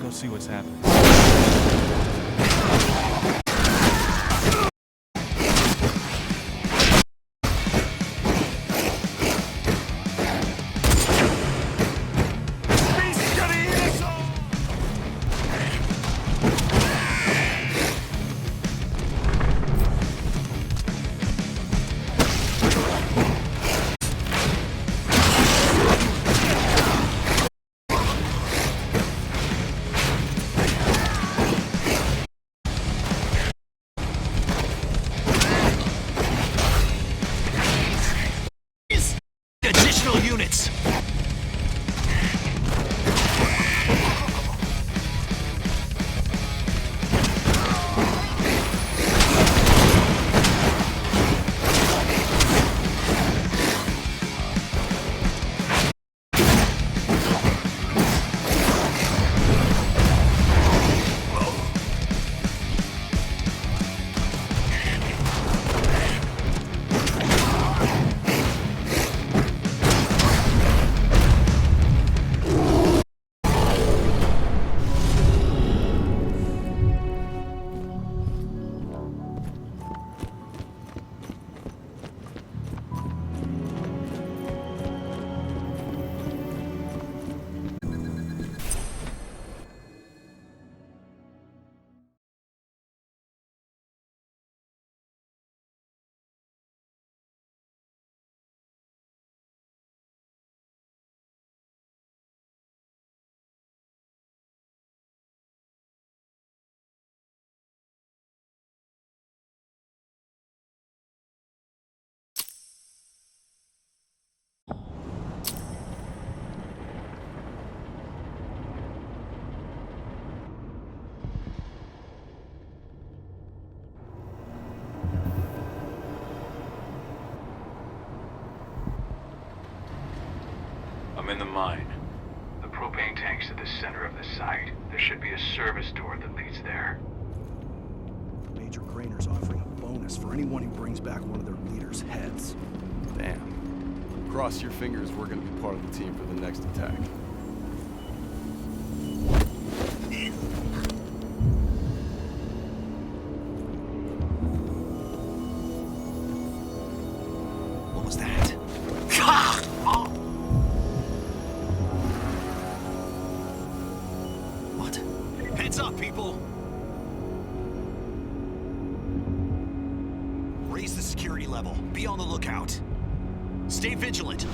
Go see what's happening. Additional units. I'm in the mine. The propane tank's at the center of the site. There should be a service door that leads there. Major Grainer's offering a bonus for anyone who brings back one of their leaders' heads. Damn. Cross your fingers we're gonna be part of the team for the next attack. What was that? What? Heads up, people! Raise the security level. Be on the lookout. Stay vigilant.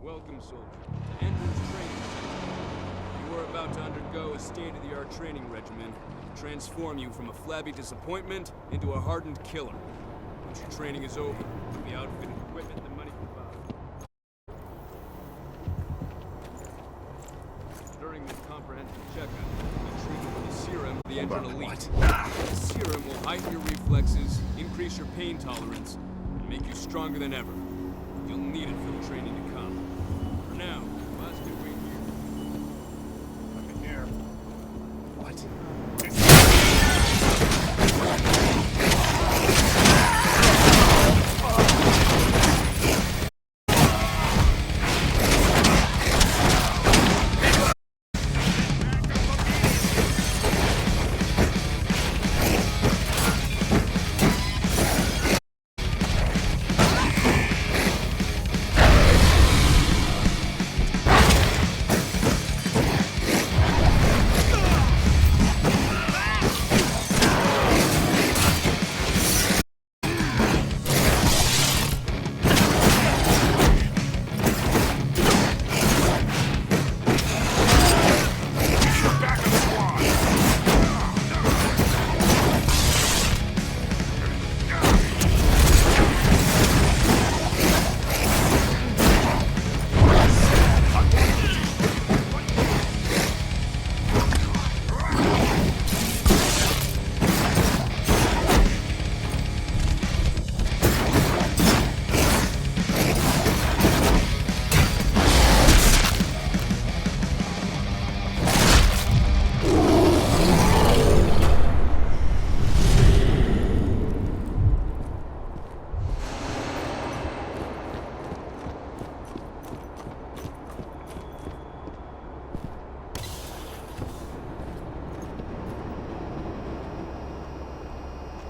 Welcome, soldier, to Endron's training center. You are about to undergo a state-of-the-art training regimen to transform you from a flabby disappointment into a hardened killer. Once your training is over, you'll be outfitted with equipment the money can buy. During this comprehensive checkup, you'll be treated with a serum of the Endron Elite. The serum will heighten your reflexes, increase your pain tolerance, and make you stronger than ever. You'll need it for the training to come. For now, you must wait here. I'm in here. What?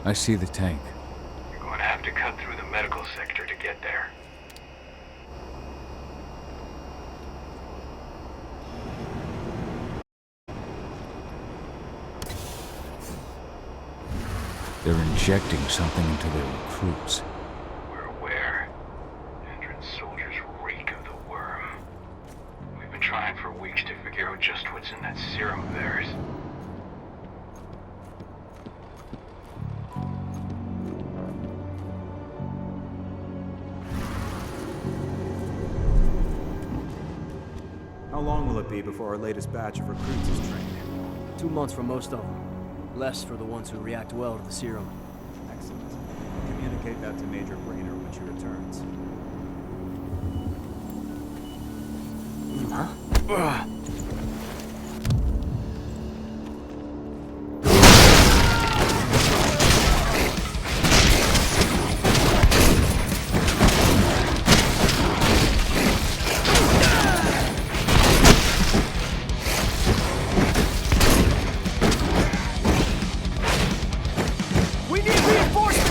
I see the tank. You're going to have to cut through the medical sector to get there. They're injecting something into their recruits. We're aware. Endron soldiers reek of the worm. We've been trying for weeks to figure out just what's in that serum of theirs. How long will it be before our latest batch of recruits is trained? 2 months for most of them. Less for the ones who react well to the serum. Excellent. Communicate that to Major Brainer when she returns. We need reinforcements!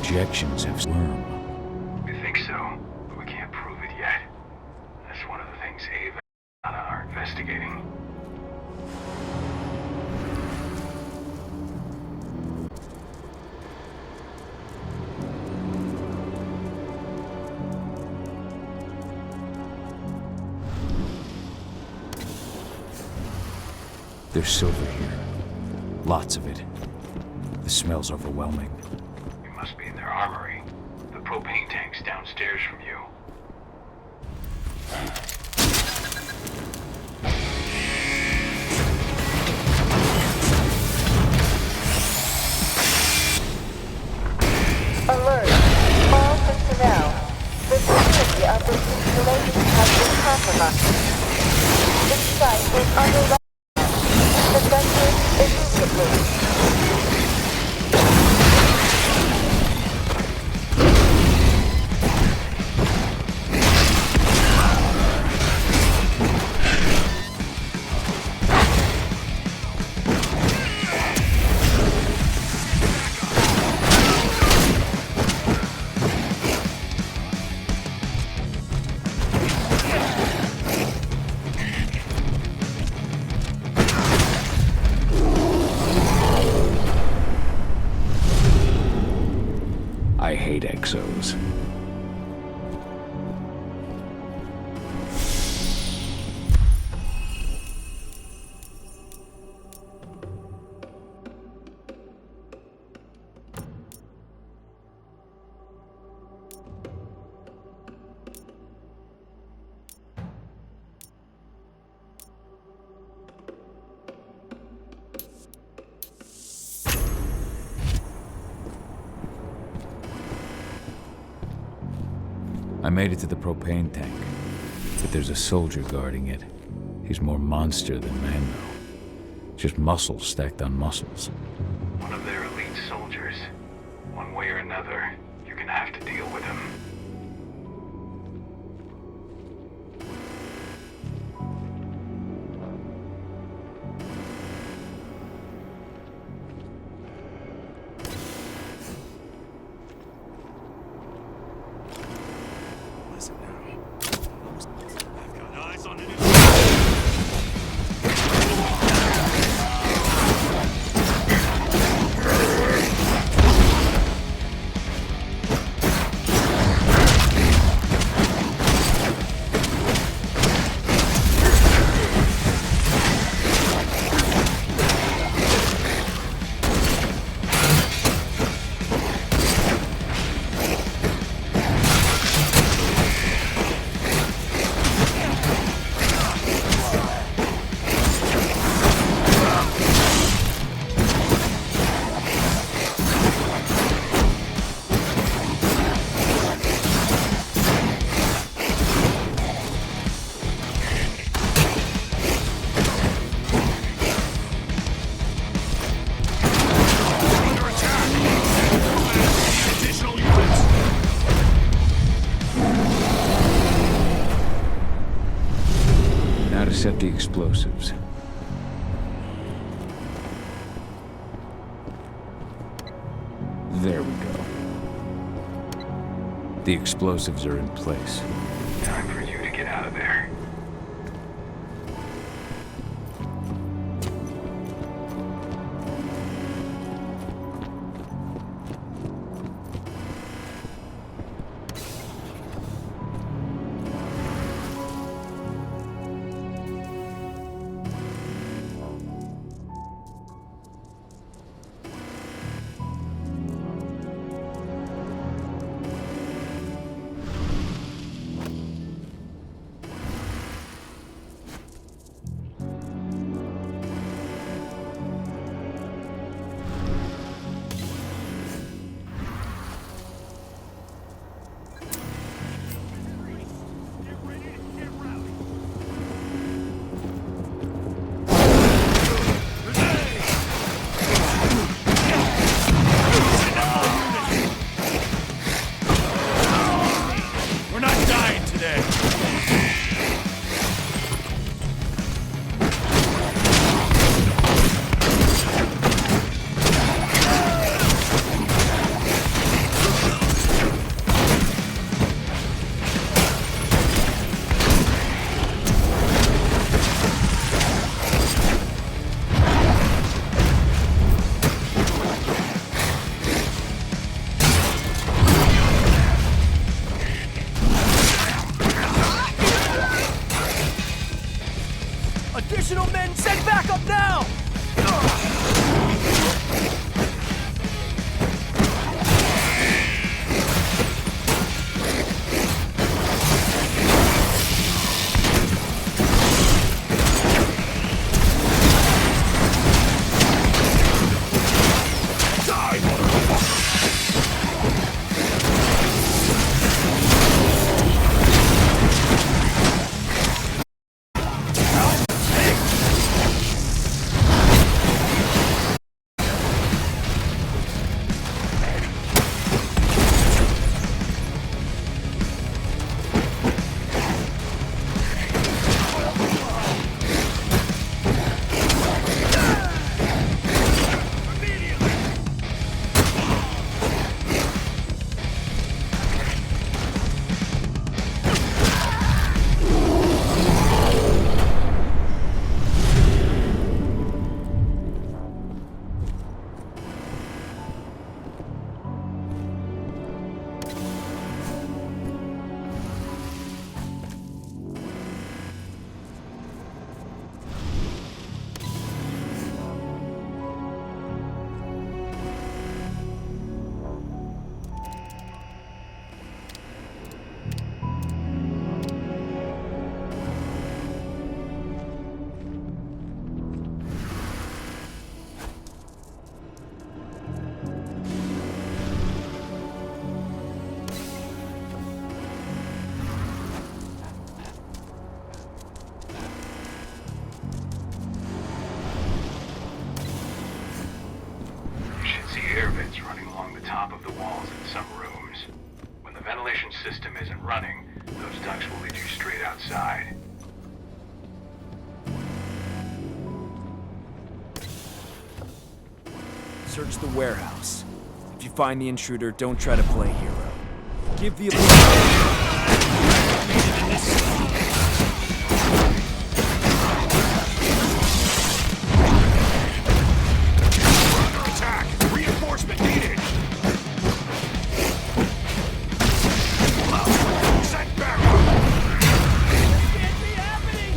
Projections have worm. We think so, but we can't prove it yet. That's one of the things Ava and Anna are investigating. There's silver here. Lots of it. The smell's overwhelming. You must be in their armory. The propane tank's downstairs from you. Alert! All personnel. The security of this installation has been compromised. This site is under lockdown. Defend it immediately. I hate exos. I made it to the propane tank, but there's a soldier guarding it. He's more monster than man, though. Just muscles stacked on muscles. One of their elite soldiers. One way or another, you're gonna have to deal with him. set the explosives. There we go. The explosives are in place. Time for you to get out of there. Additional men send back up now! top of the walls in some rooms. When the ventilation system isn't running, those ducts will lead you straight outside. Search the warehouse. If you find the intruder, don't try to play hero. Give the Attack! Reinforcement needed! Send back! This can't be happening!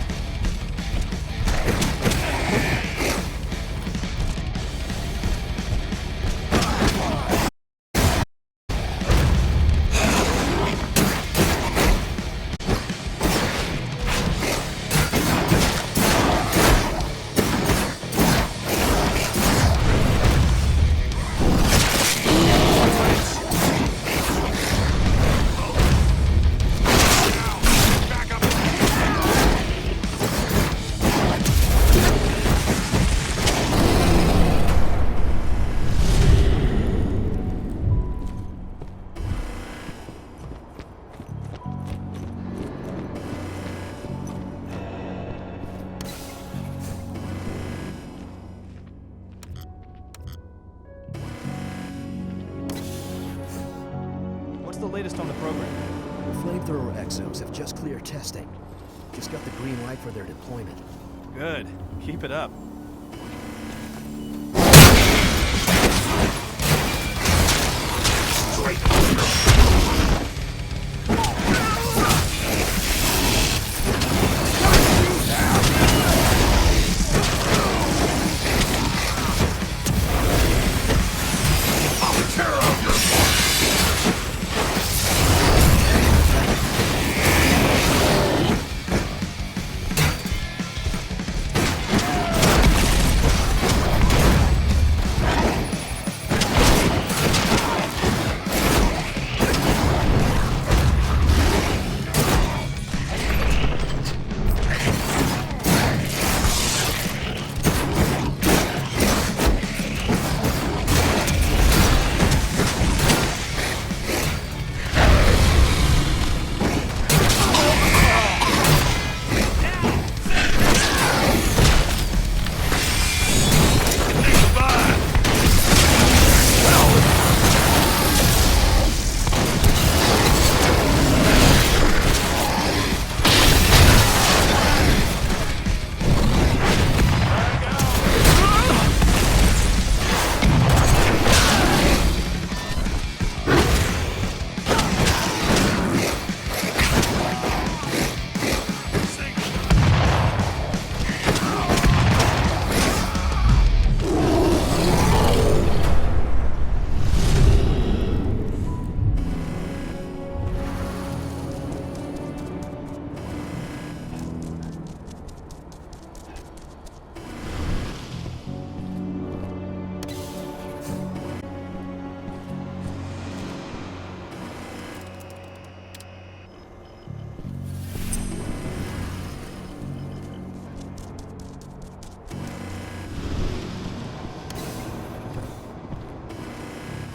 the latest on the program? The flamethrower exos have just cleared testing. Just got the green light for their deployment. Good. Keep it up.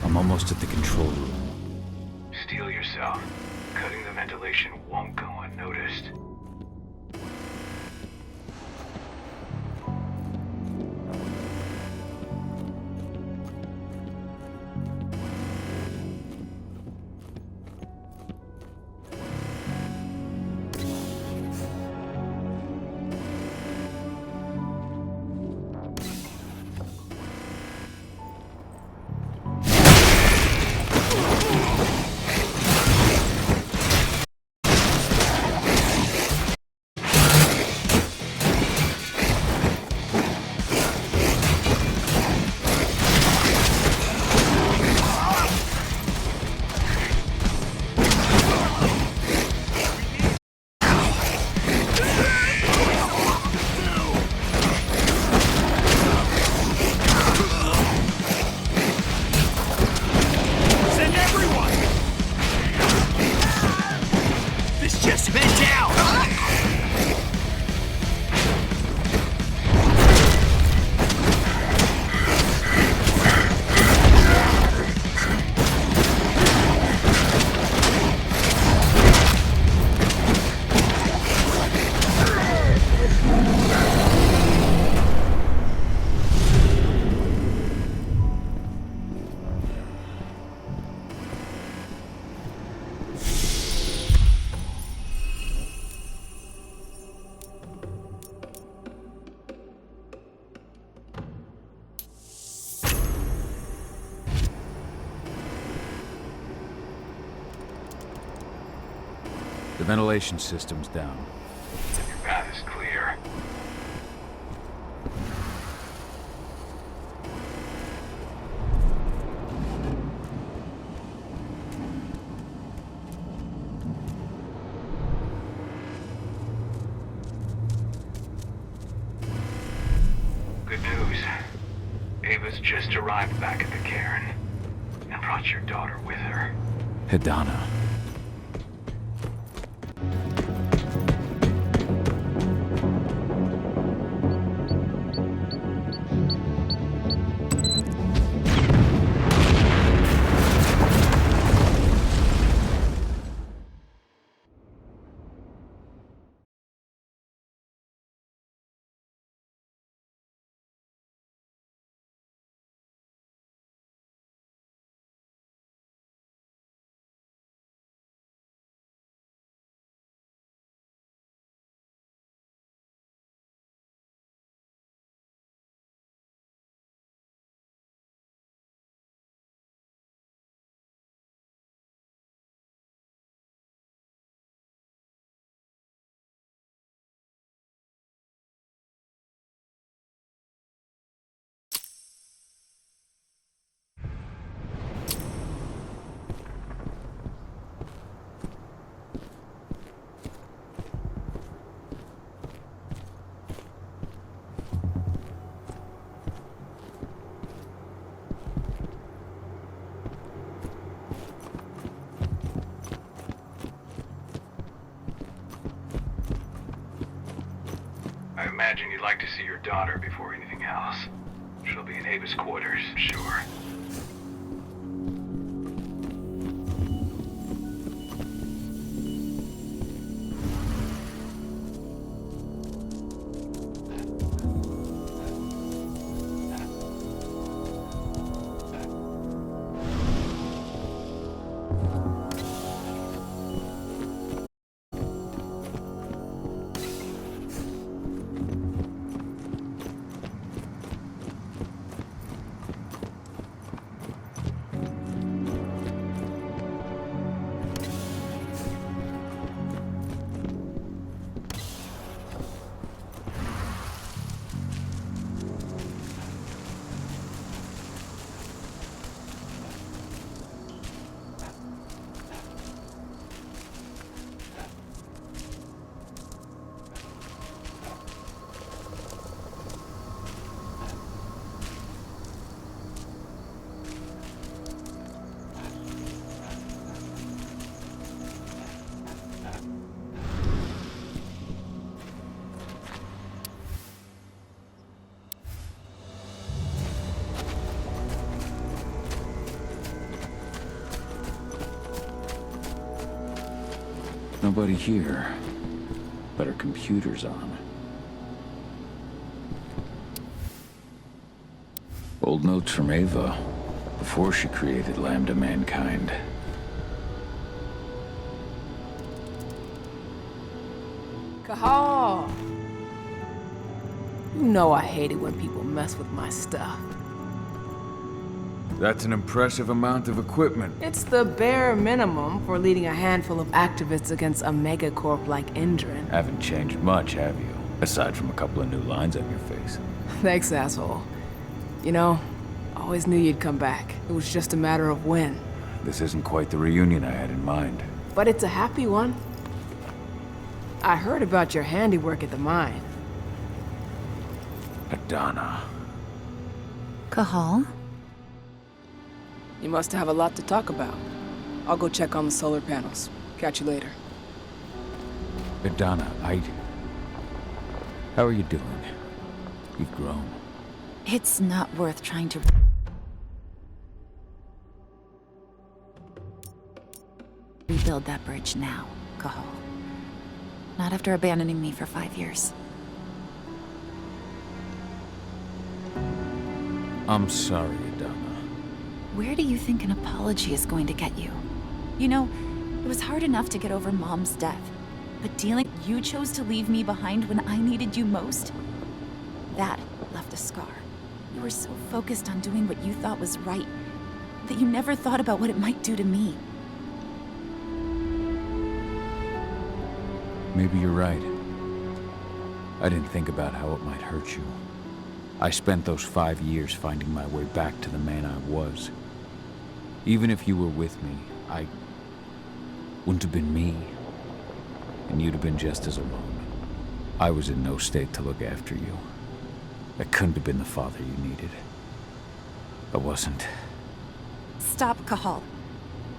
I'm almost at the control room. Steel yourself. Cutting the ventilation won't go unnoticed. The ventilation system's down. Your path is clear. Good news. Ava's just arrived back at the cairn and brought your daughter with her. Hedana. imagine you'd like to see your daughter before anything else. She'll be in Ava's quarters, sure. Nobody here, but her computer's on. Old notes from Ava, before she created Lambda Mankind. Cahal! You know I hate it when people mess with my stuff. That's an impressive amount of equipment. It's the bare minimum for leading a handful of activists against a megacorp like Endrin. Haven't changed much, have you? Aside from a couple of new lines on your face. Thanks, asshole. You know, I always knew you'd come back. It was just a matter of when. This isn't quite the reunion I had in mind. But it's a happy one. I heard about your handiwork at the mine. Adana. Cahal? You must have a lot to talk about. I'll go check on the solar panels. Catch you later. Adana, how are you doing? You've grown. It's not worth trying to... rebuild that bridge now, Cahal. Not after abandoning me for 5 years. I'm sorry, Adana. Where do you think an apology is going to get you? You know, it was hard enough to get over Mom's death, but you chose to leave me behind when I needed you most? That left a scar. You were so focused on doing what you thought was right, that you never thought about what it might do to me. Maybe you're right. I didn't think about how it might hurt you. I spent those 5 years finding my way back to the man I was. Even if you were with me, I wouldn't have been me. And you'd have been just as alone. I was in no state to look after you. I couldn't have been the father you needed. I wasn't. Stop, Cahal.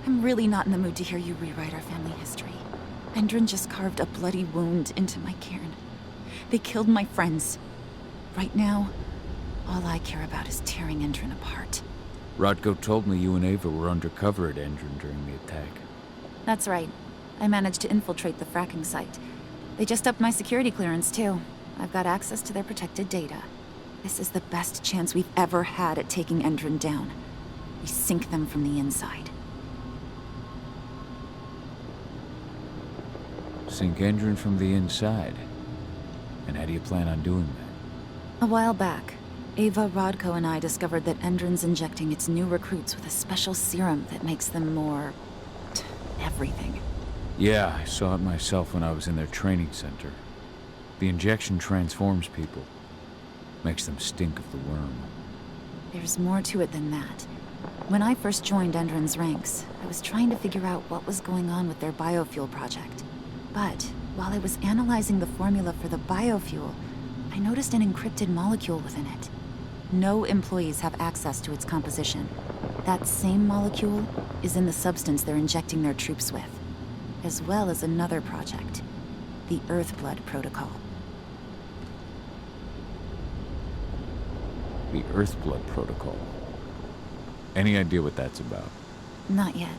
I'm really not in the mood to hear you rewrite our family history. Endrin just carved a bloody wound into my cairn. They killed my friends. Right now, all I care about is tearing Endrin apart. Rodko told me you and Ava were undercover at Endrin during the attack. That's right. I managed to infiltrate the fracking site. They just upped my security clearance, too. I've got access to their protected data. This is the best chance we've ever had at taking Endrin down. We sink them from the inside. Sink Endrin from the inside? And how do you plan on doing that? A while back, Ava, Rodko, and I discovered that Endrin's injecting its new recruits with a special serum that makes them more... everything. Yeah, I saw it myself when I was in their training center. The injection transforms people. Makes them stink of the worm. There's more to it than that. When I first joined Endrin's ranks, I was trying to figure out what was going on with their biofuel project. But while I was analyzing the formula for the biofuel, I noticed an encrypted molecule within it. No employees have access to its composition. That same molecule is in the substance they're injecting their troops with, as well as another project, the Earthblood Protocol. The Earthblood Protocol. Any idea what that's about? Not yet.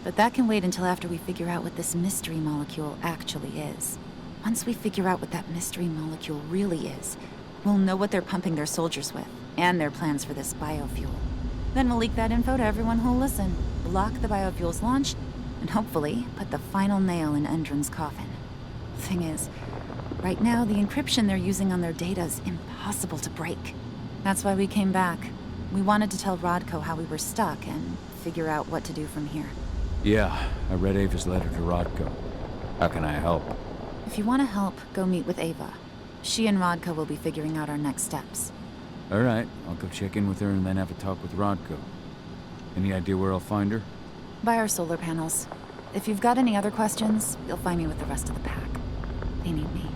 But that can wait until after we figure out what this mystery molecule actually is. Once we figure out what that mystery molecule really is, we'll know what they're pumping their soldiers with, and their plans for this biofuel. Then we'll leak that info to everyone who'll listen, block the biofuel's launch, and hopefully put the final nail in Endron's coffin. Thing is, right now the encryption they're using on their data is impossible to break. That's why we came back. We wanted to tell Rodko how we were stuck and figure out what to do from here. Yeah, I read Ava's letter to Rodko. How can I help? If you want to help, go meet with Ava. She and Rodko will be figuring out our next steps. Alright, I'll go check in with her and then have a talk with Rodko. Any idea where I'll find her? By our solar panels. If you've got any other questions, you'll find me with the rest of the pack. They need me.